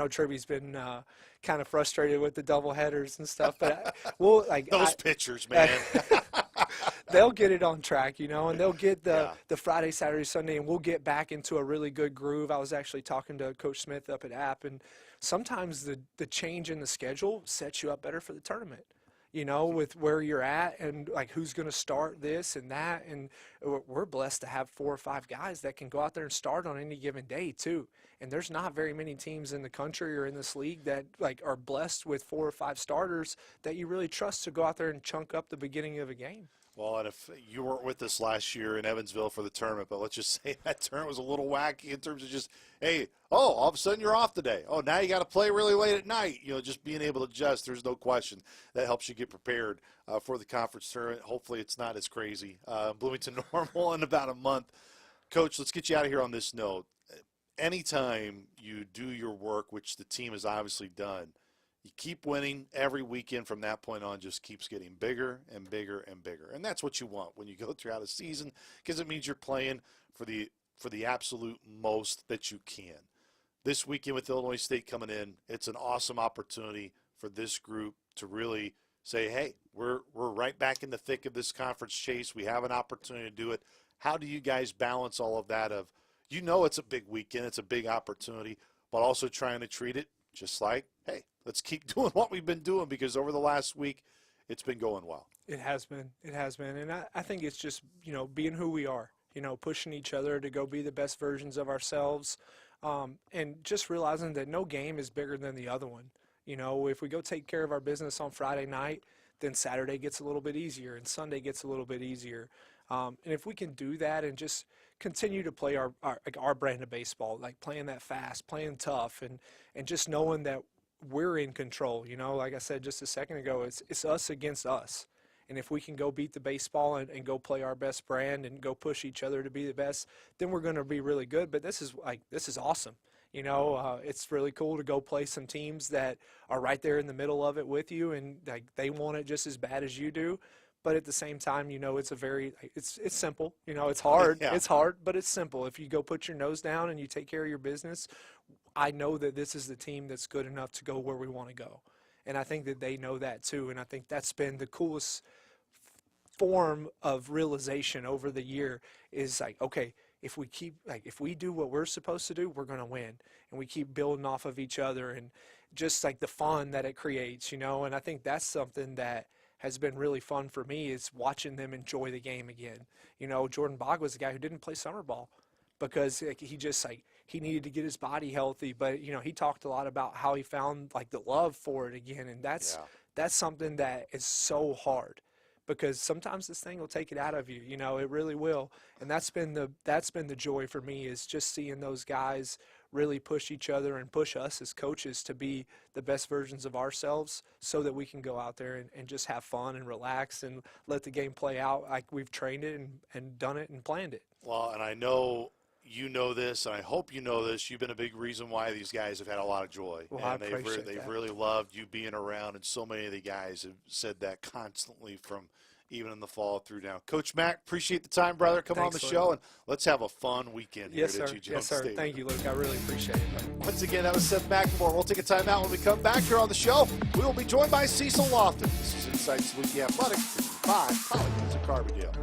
Trevy's been kind of frustrated with the double headers and stuff, but those pitchers, man. They'll get it on track, and they'll get the Friday, Saturday, Sunday, and we'll get back into a really good groove. I was actually talking to Coach Smith up at App, and sometimes the change in the schedule sets you up better for the tournament. With where you're at and like who's going to start this and that. And we're blessed to have 4 or 5 guys that can go out there and start on any given day too. And there's not very many teams in the country or in this league that are blessed with 4 or 5 starters that you really trust to go out there and chunk up the beginning of a game. Well, and if you weren't with us last year in Evansville for the tournament, but let's just say that tournament was a little wacky in terms of just, hey, all of a sudden you're off today. Oh, now you got to play really late at night. Just being able to adjust, there's no question. That helps you get prepared for the conference tournament. Hopefully it's not as crazy. Bloomington normal in about a month. Coach, let's get you out of here on this note. Anytime you do your work, which the team has obviously done, you keep winning every weekend from that point on, just keeps getting bigger and bigger and bigger. And that's what you want when you go throughout a season, because it means you're playing for the absolute most that you can. This weekend with Illinois State coming in, it's an awesome opportunity for this group to really say, hey, we're right back in the thick of this conference chase. We have an opportunity to do it. How do you guys balance all of that of, it's a big weekend, it's a big opportunity, but also trying to treat it just like, hey, let's keep doing what we've been doing, because over the last week, it's been going well. It has been. And I think it's just, being who we are, pushing each other to go be the best versions of ourselves, and just realizing that no game is bigger than the other one. If we go take care of our business on Friday night, then Saturday gets a little bit easier and Sunday gets a little bit easier. And if we can do that and just continue to play our brand of baseball, like playing that fast, playing tough, and just knowing that we're in control. Like I said just a second ago, it's us against us. And if we can go beat the baseball and go play our best brand and go push each other to be the best, then we're going to be really good. But this is awesome. It's really cool to go play some teams that are right there in the middle of it with you, and they want it just as bad as you do. But at the same time, it's simple. It's hard. Yeah. It's hard, but it's simple. If you go put your nose down and you take care of your business, I know that this is the team that's good enough to go where we want to go. And I think that they know that too. And I think that's been the coolest form of realization over the year is okay, if we do what we're supposed to do, we're going to win. And we keep building off of each other and just the fun that it creates, And I think that's something that has been really fun for me, is watching them enjoy the game again. Jordan Bogg was the guy who didn't play summer ball because he just he needed to get his body healthy. But, he talked a lot about how he found the love for it again. And that's something that is so hard, because sometimes this thing will take it out of you. It really will. And that's been the joy for me, is just seeing those guys really push each other and push us as coaches to be the best versions of ourselves, so that we can go out there and just have fun and relax and let the game play out like we've trained it and done it and planned it. Well, and I know you know this, and I hope you know this. You've been a big reason why these guys have had a lot of joy. Well, and I appreciate they've that. really loved you being around, and so many of the guys have said that constantly, from even in the fall through now. Coach Mack, appreciate the time, brother. Come on the show, and let's have a fun weekend here Yes, at sir. Jones Yes, sir. Stadium. Thank you, Luke. I really appreciate it. Once again, that was Seth McLemore. We'll take a time out. When we come back here on the show, we will be joined by Cecil Lofton. This is Inside Saluki Athletics by Poly of Carbondale.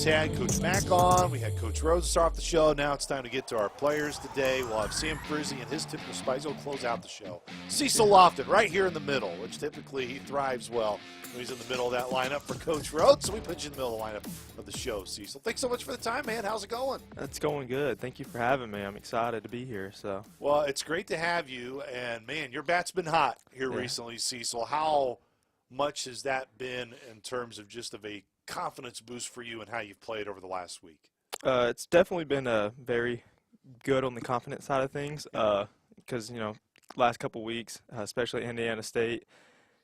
Had Coach Mack on. We had Coach Rhodes start off the show. Now it's time to get to our players today. We'll have Sam Frizzi and his typical spice. He'll close out the show. Cecil Lofton right here in the middle, which typically he thrives well when he's in the middle of that lineup for Coach Rhodes. So we put you in the middle of the lineup of the show, Cecil. Thanks so much for the time, man. How's it going? It's going good. Thank you for having me. I'm excited to be here. Well, it's great to have you. And, man, your bat's been hot here recently, Cecil. How much has that been in terms of just of a confidence boost for you and how you've played over the last week? It's definitely been very good on the confidence side of things, because last couple weeks, especially Indiana State.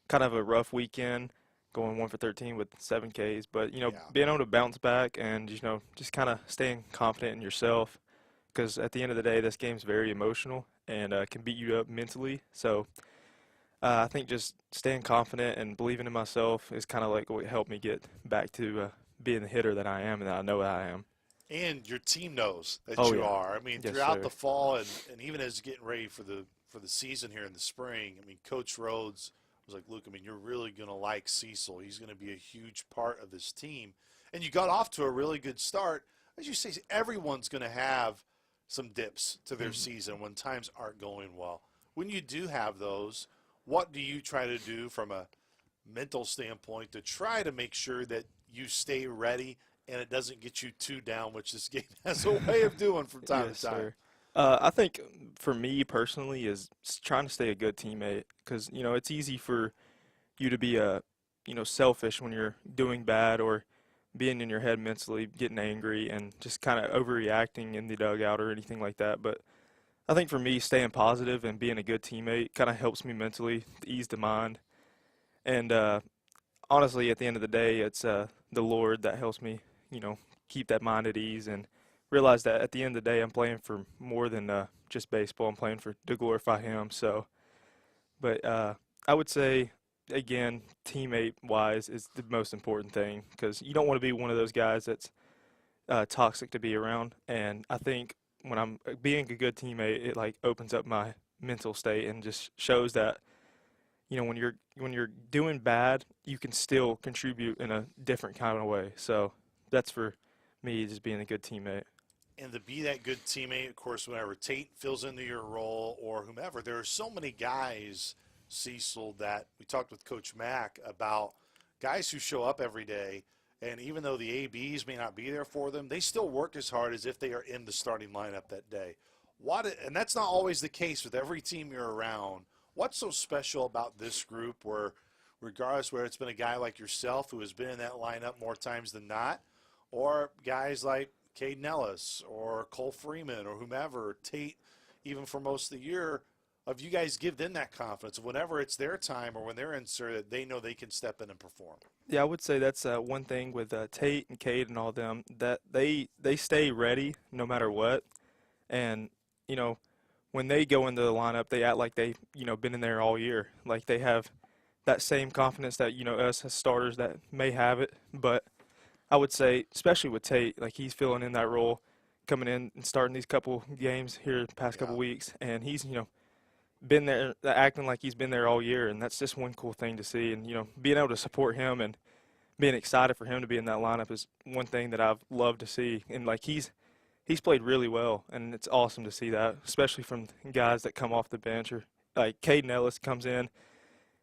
Kind of a rough weekend, going 1 for 13 with 7 Ks. But, Yeah. being able to bounce back and, just kind of staying confident in yourself. Because at the end of the day, this game's very emotional and can beat you up mentally. So I think just staying confident and believing in myself is kind of like what helped me get back to being the hitter that I am and that I know that I am. And your team knows that Oh, you yeah. are. I mean, Yes, throughout sir. the fall and even as getting ready for the season here in the spring, I mean, Coach Rhodes was like, "Luke, I mean, you're really going to like Cecil. He's going to be a huge part of this team." And you got off to a really good start. As you say, everyone's going to have some dips to their season when times aren't going well. When you do have those, what do you try to do from a mental standpoint to try to make sure that you stay ready and it doesn't get you too down, which this game has a way of doing from time Yes, to time? sir. I think for me personally is trying to stay a good teammate because, it's easy for you to be selfish when you're doing bad or being in your head mentally, getting angry and just kind of overreacting in the dugout or anything like that. But I think for me, staying positive and being a good teammate kind of helps me mentally ease the mind. And honestly, at the end of the day, it's the Lord that helps me, keep that mind at ease and realize that at the end of the day, I'm playing for more than just baseball. I'm playing to glorify Him. So, but I would say, again, teammate-wise is the most important thing because you don't want to be one of those guys that's toxic to be around. And I think when I'm being a good teammate, it like opens up my mental state and just shows that when you're doing bad, you can still contribute in a different kind of way. So that's for me, just being a good teammate. And to be that good teammate, of course, whenever Tate fills into your role or whomever, there are so many guys, Cecil, that we talked with Coach Mack about guys who show up every day, and even though the ABs may not be there for them, they still work as hard as if they are in the starting lineup that day. And that's not always the case with every team you're around. What's so special about this group where, regardless where it's been a guy like yourself who has been in that lineup more times than not, or guys like Caden Ellis or Cole Freeman or whomever, Tate, even for most of the year, of you guys give them that confidence whenever it's their time or when they're inserted, they know they can step in and perform. Yeah, I would say that's one thing with Tate and Cade and all them that they stay ready no matter what, and you know when they go into the lineup, they act like they been in there all year, like they have that same confidence that us as starters that may have it, but I would say, especially with Tate, like he's filling in that role, coming in and starting these couple games here the past couple Yeah. weeks, and he's been there, acting like he's been there all year, and that's just one cool thing to see. And being able to support him and being excited for him to be in that lineup is one thing that I've loved to see. And like he's played really well, and it's awesome to see that, especially from guys that come off the bench or like Caden Ellis comes in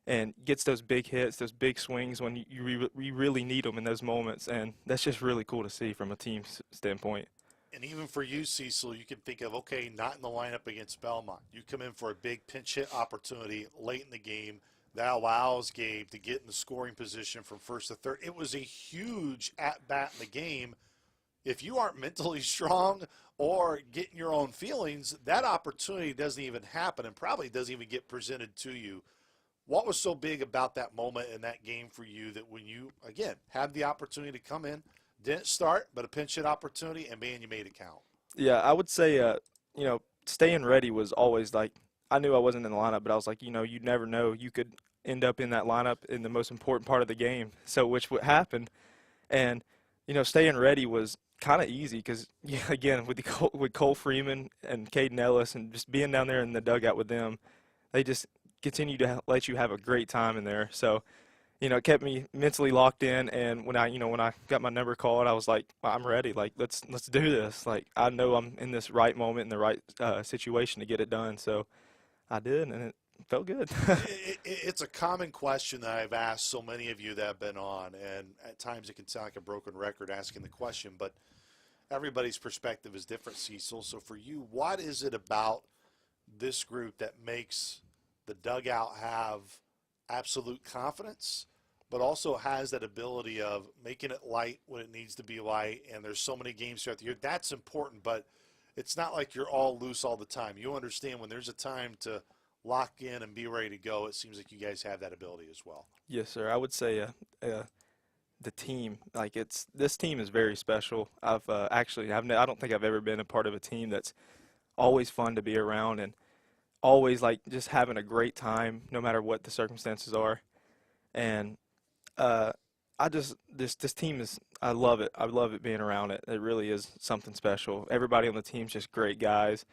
and gets those big hits, those big swings when you really need them in those moments. And that's just really cool to see from a team standpoint. And even for you, Cecil, you can think of, okay, not in the lineup against Belmont. You come in for a big pinch hit opportunity late in the game that allows Gabe to get in the scoring position from first to third. It was a huge at-bat in the game. If you aren't mentally strong or getting your own feelings, that opportunity doesn't even happen and probably doesn't even get presented to you. What was so big about that moment in that game for you that when you, again, had the opportunity to come in, didn't start, but a pinch hit opportunity, and man, you made it count? Yeah, I would say, staying ready was always like, I knew I wasn't in the lineup, but I was like, you never know. You could end up in that lineup in the most important part of the game. So, which would happen. And, staying ready was kind of easy because, again, with Cole Freeman and Caden Ellis and just being down there in the dugout with them, they just continue to let you have a great time in there. So, it kept me mentally locked in. And when I got my number called, I was like, I'm ready. Like, let's do this. Like, I know I'm in this right moment, in the right situation to get it done. So I did, and it felt good. It's a common question that I've asked so many of you that have been on, and at times it can sound like a broken record asking the question, but everybody's perspective is different, Cecil. So for you, what is it about this group that makes the dugout have absolute confidence, but also has that ability of making it light when it needs to be light? And there's so many games throughout the year. That's important, but it's not like you're all loose all the time. You understand when there's a time to lock in and be ready to go. It seems like you guys have that ability as well. Yes, sir. I would say the team, like this team is very special. I don't think I've ever been a part of a team that's always fun to be around and always like just having a great time no matter what the circumstances are. And this team is, I love it. I love it being around it. It really is something special. Everybody on the team's just great guys,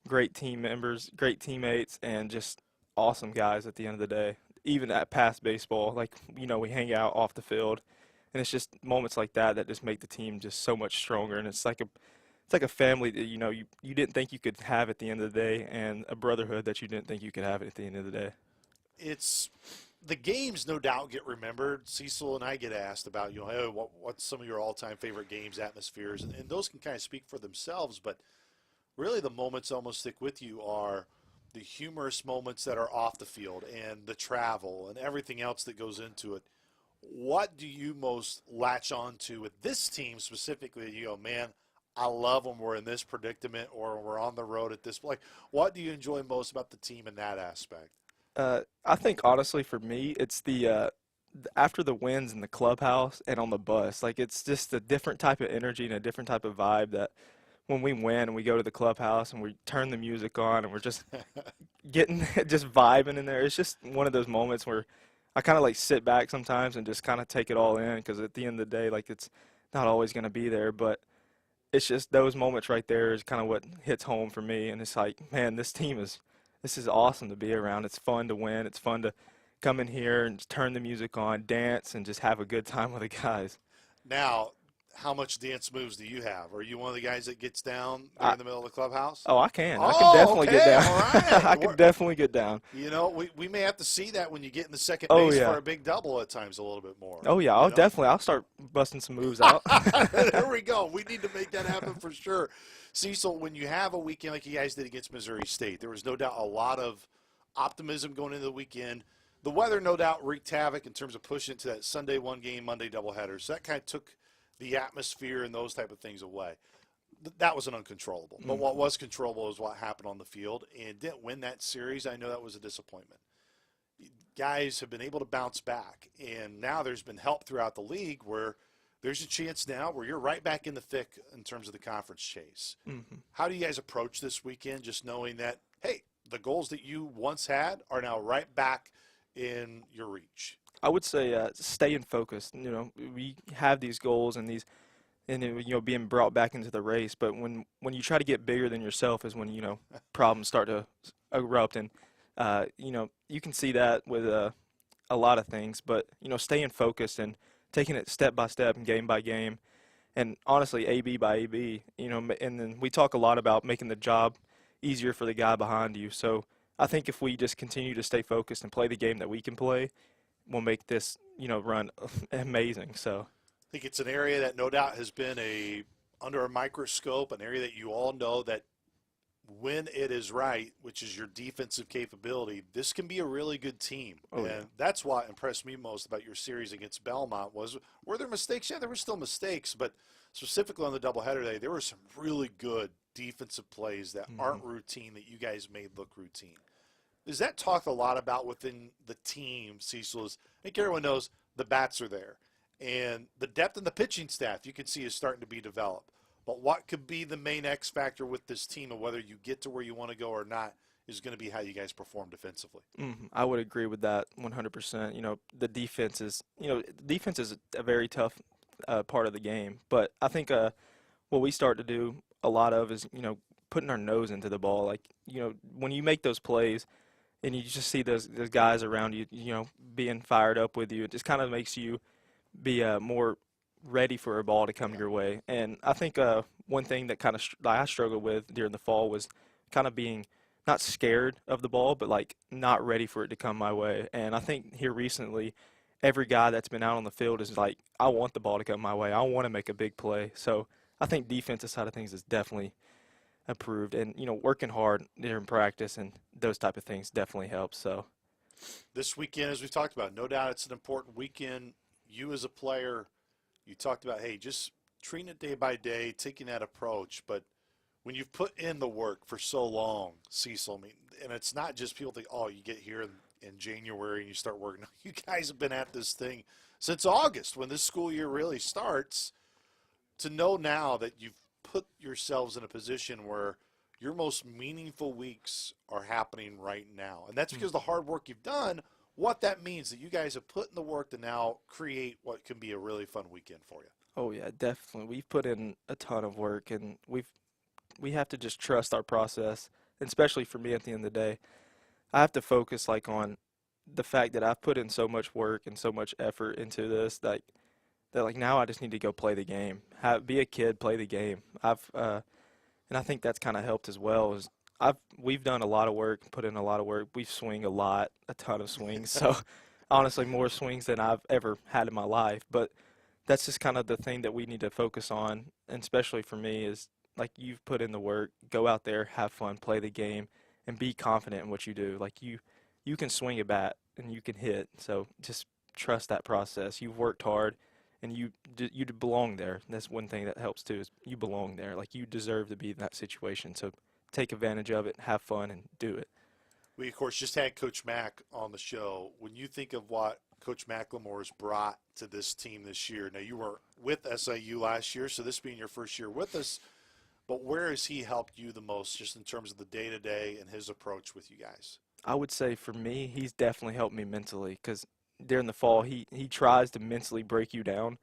great team members, great teammates, and just awesome guys at the end of the day. Even at past baseball, like, we hang out off the field, and it's just moments like that that just make the team just so much stronger. And it's like a family that you didn't think you could have at the end of the day, and a brotherhood that you didn't think you could have at the end of the day. It's the games, no doubt, get remembered. Cecil and I get asked about, hey, what's some of your all-time favorite games, atmospheres, and those can kind of speak for themselves. But really, the moments almost stick with you are the humorous moments that are off the field and the travel and everything else that goes into it. What do you most latch on to with this team specifically? You go, man, I love when we're in this predicament or we're on the road at this point. What do you enjoy most about the team in that aspect? I think honestly for me, it's the after the wins in the clubhouse and on the bus. Like, it's just a different type of energy and a different type of vibe that when we win and we go to the clubhouse and we turn the music on and we're just getting just vibing in there. It's just one of those moments where I kind of like sit back sometimes and just kind of take it all in, because at the end of the day, like, it's not always going to be there, but it's just those moments right there is kind of what hits home for me. And it's like, man, this is awesome to be around. It's fun to win. It's fun to come in here and just turn the music on, dance, and just have a good time with the guys. Now, how much dance moves do you have? Are you one of the guys that gets down there in the middle of the clubhouse? Oh, I can. Oh, I can definitely okay, get down. all right. I can definitely get down. We may have to see that when you get in the second Oh, base yeah. for a big double at times a little bit more. Oh, yeah. I'll start busting some moves out. There we go. We need to make that happen for sure. Cecil, when you have a weekend like you guys did against Missouri State, there was no doubt a lot of optimism going into the weekend. The weather, no doubt, wreaked havoc in terms of pushing it to that Sunday one game, Monday doubleheader. So that kind of took the atmosphere and those type of things away. That was an uncontrollable. But what was controllable is what happened on the field, and didn't win that series. I know that was a disappointment. Guys have been able to bounce back, and now there's been help throughout the league where there's a chance now where you're right back in the thick in terms of the conference chase. Mm-hmm. How do you guys approach this weekend, just knowing that, hey, the goals that you once had are now right back in your reach? I would say staying focused. We have these goals and being brought back into the race. But when you try to get bigger than yourself is when problems start to erupt. And you can see that with a lot of things. But staying focused and taking it step by step and game by game, and honestly AB by AB. And then we talk a lot about making the job easier for the guy behind you. So I think if we just continue to stay focused and play the game that we can play, we'll make this, run amazing. So I think it's an area that no doubt has been under a microscope, an area that you all know that when it is right, which is your defensive capability, this can be a really good team. And that's what impressed me most about your series against Belmont were there mistakes? Yeah, there were still mistakes, but specifically on the doubleheader day, there were some really good defensive plays that aren't routine that you guys made look routine. Is that talked a lot about within the team, Cecil? I think everyone knows the bats are there. And the depth in the pitching staff you can see is starting to be developed. But what could be the main X factor with this team, and whether you get to where you want to go or not, is going to be how you guys perform defensively. I would agree with that 100%. The defense is a very tough part of the game. But I think what we start to do a lot of is, putting our nose into the ball. Like, when you make those plays and you just see those guys around you, being fired up with you, it just kind of makes you be more ready for a ball to come your way. And I think one thing that kind of I struggled with during the fall was kind of being not scared of the ball, but like not ready for it to come my way. And I think here recently, every guy that's been out on the field is like, I want the ball to come my way. I want to make a big play. So I think defensive side of things is definitely improved, and working hard during practice and those type of things definitely helps. So this weekend, as we've talked about, no doubt it's an important weekend. You as a player, you talked about, hey, just treating it day by day, taking that approach. But when you've put in the work for so long, Cecil, I mean, and it's not just people think, oh, you get here in January and you start working. You guys have been at this thing since August when this school year really starts. To know now that you've put yourselves in a position where your most meaningful weeks are happening right now. And that's because of the hard work you've done. What that means that you guys have put in the work to now create what can be a really fun weekend for you. Oh yeah, definitely. We've put in a ton of work, and we have to just trust our process. And especially for me, at the end of the day, I have to focus like on the fact that I've put in so much work and so much effort into this that like now I just need to go play the game. Be a kid, play the game. And I think that's kind of helped as well. We've done a lot of work, put in a lot of work. We swing a ton of swings. So honestly, more swings than I've ever had in my life. But that's just kind of the thing that we need to focus on, and especially for me is like you've put in the work. Go out there, have fun, play the game, and be confident in what you do. Like you can swing a bat and you can hit. So just trust that process. You've worked hard. And you belong there. That's one thing that helps too, is you belong there. Like you deserve to be in that situation. So take advantage of it, have fun, and do it. We, of course, just had Coach Mack on the show. When you think of what Coach McLemore has brought to this team this year, now you were with SIU last year, so this being your first year with us, but where has he helped you the most just in terms of the day-to-day and his approach with you guys? I would say for me, he's definitely helped me mentally because during the fall, he tries to mentally break you down.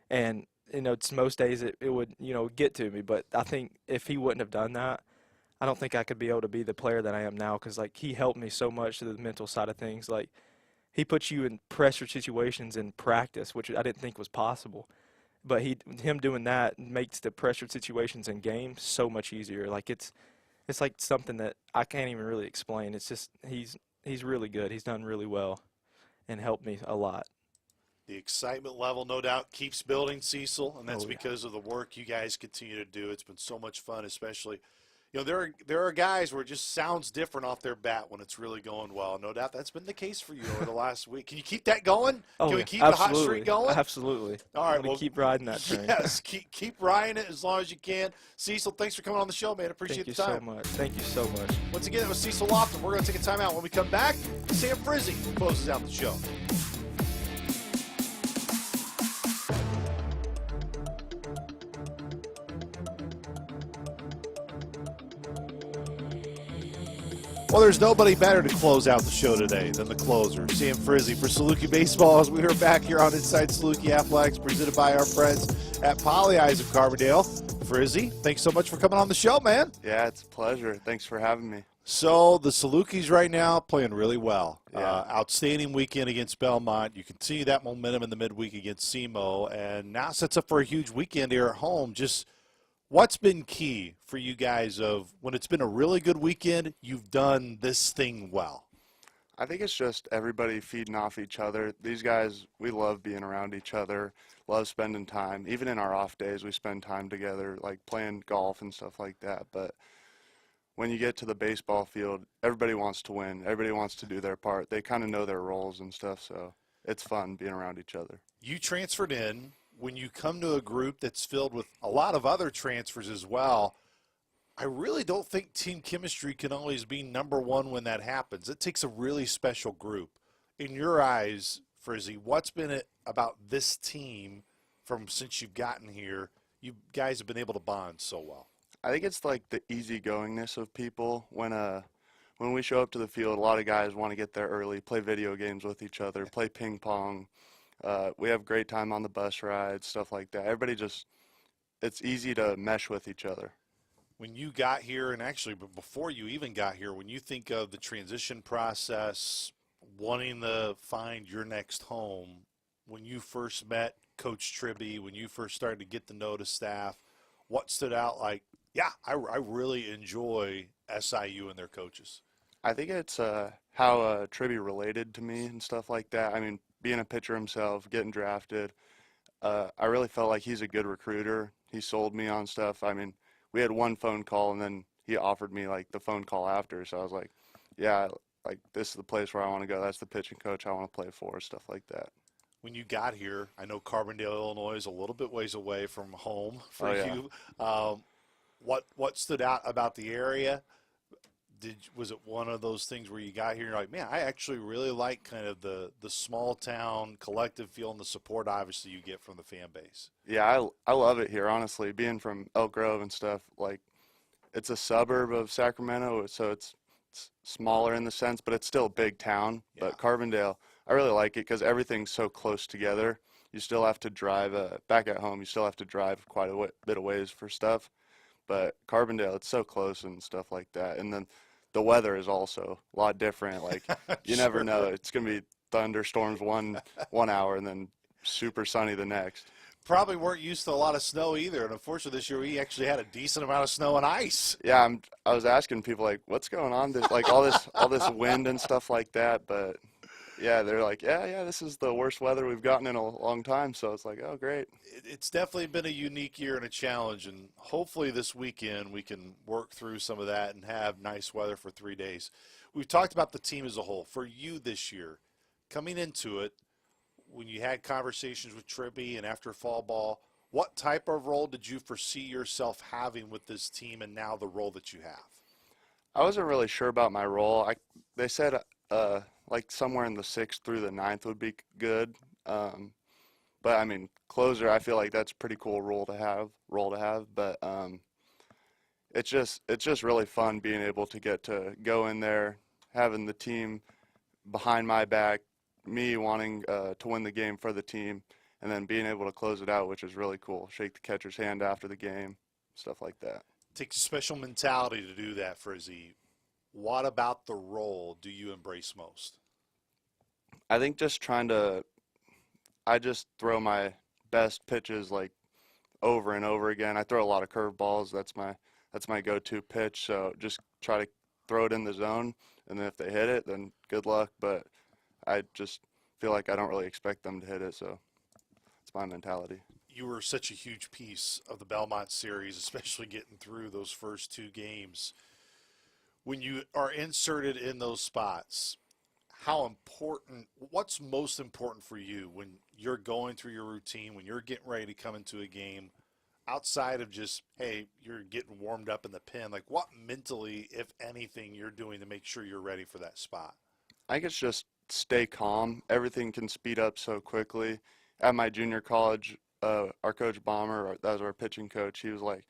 And, it's most days it would, get to me. But I think if he wouldn't have done that, I don't think I could be able to be the player that I am now because, like, he helped me so much to the mental side of things. Like, he puts you in pressure situations in practice, which I didn't think was possible. But him doing that makes the pressure situations in games so much easier. Like, it's like something that I can't even really explain. It's just he's really good. He's done really well and helped me a lot. The excitement level, no doubt, keeps building, Cecil, and that's Oh, yeah. because of the work you guys continue to do. It's been so much fun, especially, there are guys where it just sounds different off their bat when it's really going well. No doubt that's been the case for you over the last week. Can you keep that going? Can we keep the hot streak going? Absolutely. All right, well, keep riding that train. Yes, keep riding it as long as you can. Cecil, thanks for coming on the show, man. Appreciate the time. Thank you so much. Once again, that was Cecil Lofton. We're going to take a timeout. When we come back, Sam Frizzi closes out the show. Well, there's nobody better to close out the show today than the closer, Sam Frizzi for Saluki Baseball. As we are back here on Inside Saluki Athletics, presented by our friends at Poly Eyes of Carbondale. Frizzi, thanks so much for coming on the show, man. Yeah, it's a pleasure. Thanks for having me. So the Salukis right now playing really well. Yeah. Outstanding weekend against Belmont. You continue that momentum in the midweek against SEMO, and now sets up for a huge weekend here at home. Just what's been key for you guys of when it's been a really good weekend, you've done this thing well? I think it's just everybody feeding off each other. These guys, we love being around each other, love spending time. Even in our off days, we spend time together, like playing golf and stuff like that. But when you get to the baseball field, everybody wants to win. Everybody wants to do their part. They kind of know their roles and stuff, so it's fun being around each other. You transferred in. When you come to a group that's filled with a lot of other transfers as well, I really don't think team chemistry can always be number one when that happens. It takes a really special group. In your eyes, Frizzi, what's been it about this team from since you've gotten here? You guys have been able to bond so well. I think it's like the easygoingness of people. When we show up to the field, a lot of guys want to get there early, play video games with each other, play ping pong. We have great time on the bus rides, stuff like that. Everybody it's easy to mesh with each other. When you got here, and actually before you even got here, when you think of the transition process, wanting to find your next home, when you first met Coach Tribby, when you first started to get to know the staff, what stood out like, yeah, I really enjoy SIU and their coaches? I think it's how Tribby related to me and stuff like that. I mean, being a pitcher himself, getting drafted, I really felt like he's a good recruiter. He sold me on stuff. I mean, we had one phone call, and then he offered me, like, the phone call after. So I was like, yeah, like, this is the place where I want to go. That's the pitching coach I want to play for, stuff like that. When you got here, I know Carbondale, Illinois is a little bit ways away from home for yeah. you. What stood out about the area? Was it one of those things where you got here and you're like, man, I actually really like kind of the small town collective feel and the support obviously you get from the fan base? Yeah, I love it here, honestly. Being from Elk Grove and stuff, like it's a suburb of Sacramento, so it's smaller in the sense, but it's still a big town. Yeah. But Carbondale, I really like it because everything's so close together. You still have to drive, back at home, you still have to drive quite a bit of ways for stuff. But Carbondale, it's so close and stuff like that. And then the weather is also a lot different. Like you never know. It's going to be thunderstorms one hour and then super sunny the next. Probably weren't used to a lot of snow either, and unfortunately this year we actually had a decent amount of snow and ice. Yeah, I was asking people like, what's going on? Like all this wind and stuff like that. But yeah, they're like, yeah, this is the worst weather we've gotten in a long time. So it's like, oh, great. It's definitely been a unique year and a challenge, and hopefully this weekend we can work through some of that and have nice weather for 3 days. We've talked about the team as a whole. For you this year, coming into it, when you had conversations with Tribby and after fall ball, what type of role did you foresee yourself having with this team and now the role that you have? I wasn't really sure about my role. They said like somewhere in the 6th through the 9th would be good. But I mean, closer, I feel like that's a pretty cool role to have. But it's just really fun being able to get to go in there, having the team behind my back, me wanting to win the game for the team, and then being able to close it out, which is really cool. Shake the catcher's hand after the game, stuff like that. Takes a special mentality to do that, Frizzi. What about the role do you embrace most? I think just I just throw my best pitches like over and over again. I throw a lot of curveballs. That's my go-to pitch. So just try to throw it in the zone, and then if they hit it, then good luck. But I just feel like I don't really expect them to hit it, so it's my mentality. You were such a huge piece of the Belmont series, especially getting through those first 2 games. When you are inserted in those spots, what's most important for you when you're going through your routine, when you're getting ready to come into a game, outside of just, hey, you're getting warmed up in the pen? Like what mentally, if anything, you're doing to make sure you're ready for that spot? I think it's just stay calm. Everything can speed up so quickly. At my junior college, our coach Bomber, that was our pitching coach, he was like,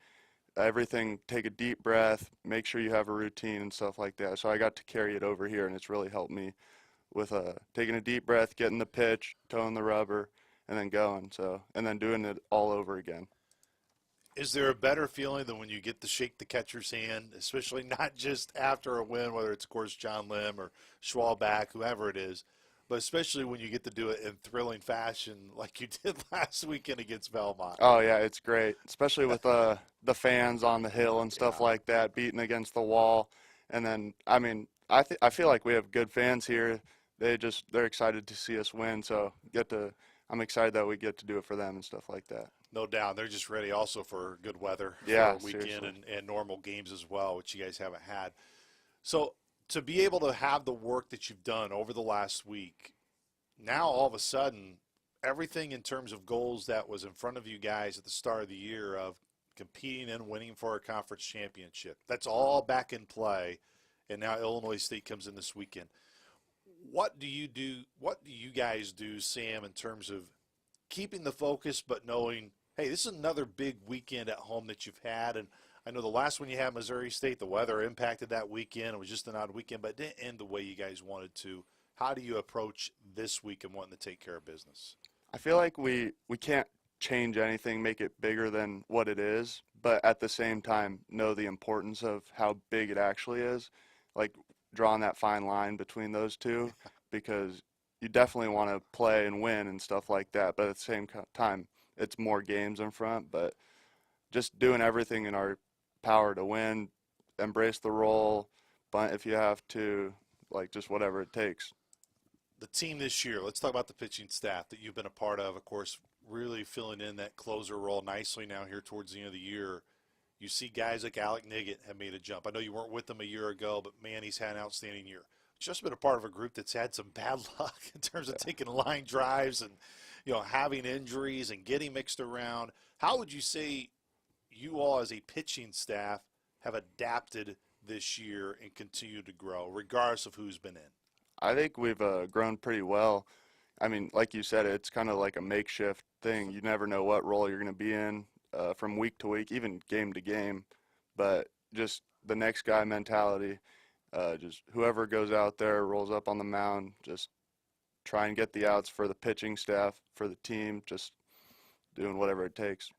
everything, take a deep breath, make sure you have a routine and stuff like that. So I got to carry it over here, and it's really helped me with taking a deep breath, getting the pitch, toeing the rubber, and then going. So, and then doing it all over again. Is there a better feeling than when you get to shake the catcher's hand, especially not just after a win, whether it's, of course, John Lim or Schwalbach, whoever it is, but especially when you get to do it in thrilling fashion like you did last weekend against Belmont? Oh, yeah, it's great, especially with the fans on the hill and stuff like that, beating against the wall. And then, I mean, I feel like we have good fans here. They're excited to see us win, so I'm excited that we get to do it for them and stuff like that. No doubt. They're just ready also for good weather for Yeah, a weekend seriously. and normal games as well, which you guys haven't had. So to be able to have the work that you've done over the last week, now all of a sudden, everything in terms of goals that was in front of you guys at the start of the year of competing and winning for a conference championship, that's all back in play, and now Illinois State comes in this weekend. What do you guys do, Sam, in terms of keeping the focus but knowing, hey, this is another big weekend at home that you've had? And I know the last one you had, Missouri State, the weather impacted that weekend. It was just an odd weekend, but it didn't end the way you guys wanted to. How do you approach this week and wanting to take care of business? I feel like we can't change anything, make it bigger than what it is, but at the same time know the importance of how big it actually is, like drawing that fine line between those two, because you definitely want to play and win and stuff like that, but at the same time, it's more games in front. But just doing everything in our power to win, embrace the role, but if you have to, like just whatever it takes. The team this year, let's talk about the pitching staff that you've been a part of course, really filling in that closer role nicely now here towards the end of the year. You see guys like Alec Niggett have made a jump. I know you weren't with them a year ago, but man, he's had an outstanding year. Just been a part of a group that's had some bad luck in terms of taking line drives and, having injuries and getting mixed around. How would you say you all as a pitching staff have adapted this year and continue to grow, regardless of who's been in? I think we've grown pretty well. I mean, like you said, it's kind of like a makeshift thing. You never know what role you're going to be in from week to week, even game to game. But just the next guy mentality, just whoever goes out there, rolls up on the mound, just try and get the outs for the pitching staff, for the team, just doing whatever it takes.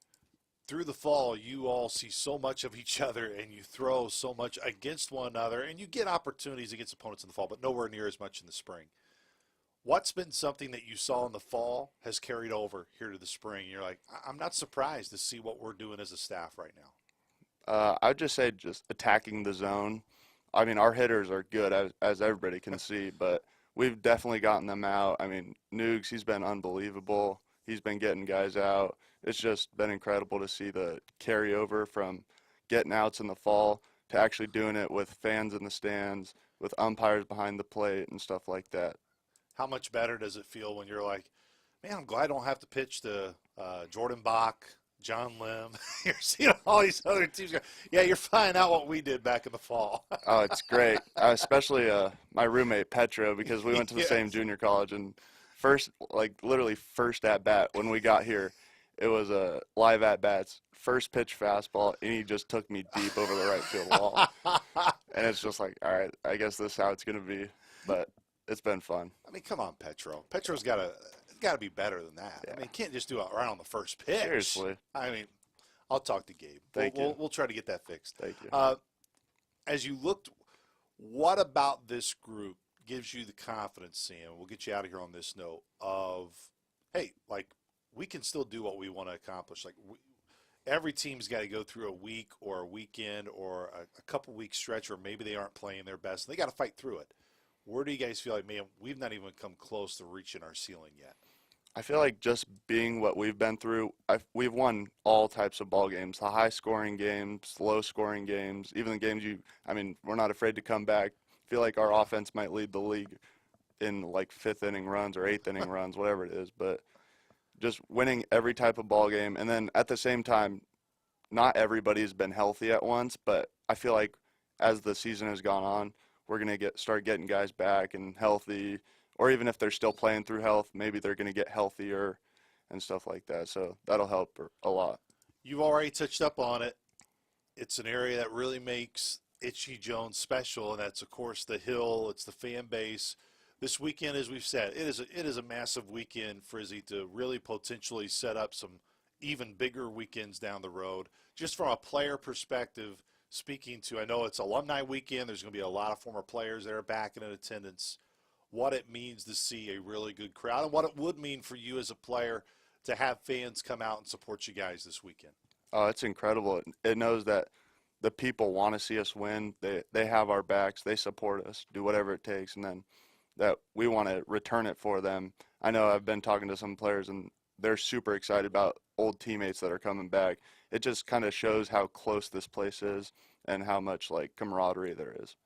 Through the fall, you all see so much of each other and you throw so much against one another, and you get opportunities against opponents in the fall, but nowhere near as much in the spring. What's been something that you saw in the fall has carried over here to the spring? You're like, I'm not surprised to see what we're doing as a staff right now. I'd just say just attacking the zone. I mean, our hitters are good, as everybody can see, but we've definitely gotten them out. I mean, Nugs, he's been unbelievable. He's been getting guys out. It's just been incredible to see the carryover from getting outs in the fall to actually doing it with fans in the stands, with umpires behind the plate and stuff like that. How much better does it feel when you're like, man, I'm glad I don't have to pitch to Jordan Bach, John Lim. You're seeing all these other teams go, yeah, you're finding out what we did back in the fall. Oh, it's great. Especially my roommate, Petro, because we went to the same junior college. And literally first at-bat when we got here, it was a live at-bats, first pitch fastball, and he just took me deep over the right field wall. And it's just like, all right, I guess this is how it's going to be. But it's been fun. I mean, come on, Petro. Petro's got to be better than that. Yeah. I mean, you can't just do it right on the first pitch. Seriously. I mean, I'll talk to Gabe. Thank you. We'll try to get that fixed. Thank you. As you looked, what about this group gives you the confidence, Sam? We'll get you out of here on this note of, hey, like, we can still do what we want to accomplish. Like, every team's got to go through a week or a weekend or a couple week stretch, or maybe they aren't playing their best. They got to fight through it. Where do you guys feel like, man, we've not even come close to reaching our ceiling yet? I feel like just being what we've been through, we've won all types of ball games, the high-scoring games, low-scoring games, even the games we're not afraid to come back. I feel like our offense might lead the league in, like, fifth-inning runs or eighth-inning runs, whatever it is. But just winning every type of ball game. And then at the same time, not everybody's been healthy at once, but I feel like as the season has gone on, we're going to start getting guys back and healthy, or even if they're still playing through health, maybe they're going to get healthier and stuff like that. So that'll help a lot. You've already touched up on it. It's an area that really makes Itchy Jones special, and that's, of course, the Hill. It's the fan base. This weekend, as we've said, it is a massive weekend, Frizzi, to really potentially set up some even bigger weekends down the road. Just from a player perspective, speaking to, I know it's alumni weekend. There's going to be a lot of former players there back in attendance. What it means to see a really good crowd, and what it would mean for you as a player to have fans come out and support you guys this weekend. Oh, it's incredible. It knows that the people want to see us win. They have our backs. They support us, do whatever it takes, and then that we want to return it for them. I know I've been talking to some players, and they're super excited about old teammates that are coming back. It just kind of shows how close this place is and how much, like, camaraderie there is.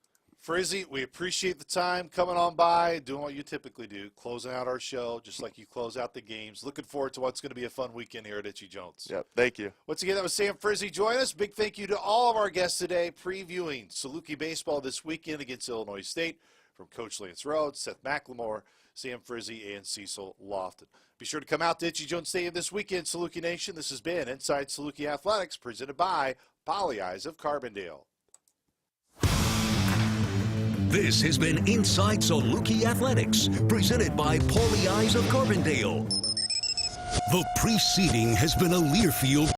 Frizzi, we appreciate the time coming on by, doing what you typically do, closing out our show just like you close out the games. Looking forward to what's going to be a fun weekend here at Itchy Jones. Yep, thank you. Once again, that was Sam Frizzi joining us. Big thank you to all of our guests today, previewing Saluki baseball this weekend against Illinois State, from Coach Lance Rhodes, Seth McLemore, Sam Frizzi, and Cecil Lofton. Be sure to come out to Itchy Jones Stadium this weekend, Saluki Nation. This has been Inside Saluki Athletics, presented by Poly Eyes of Carbondale. This has been Inside Saluki Athletics, presented by Poly Eyes of Carbondale. The preceding has been a Learfield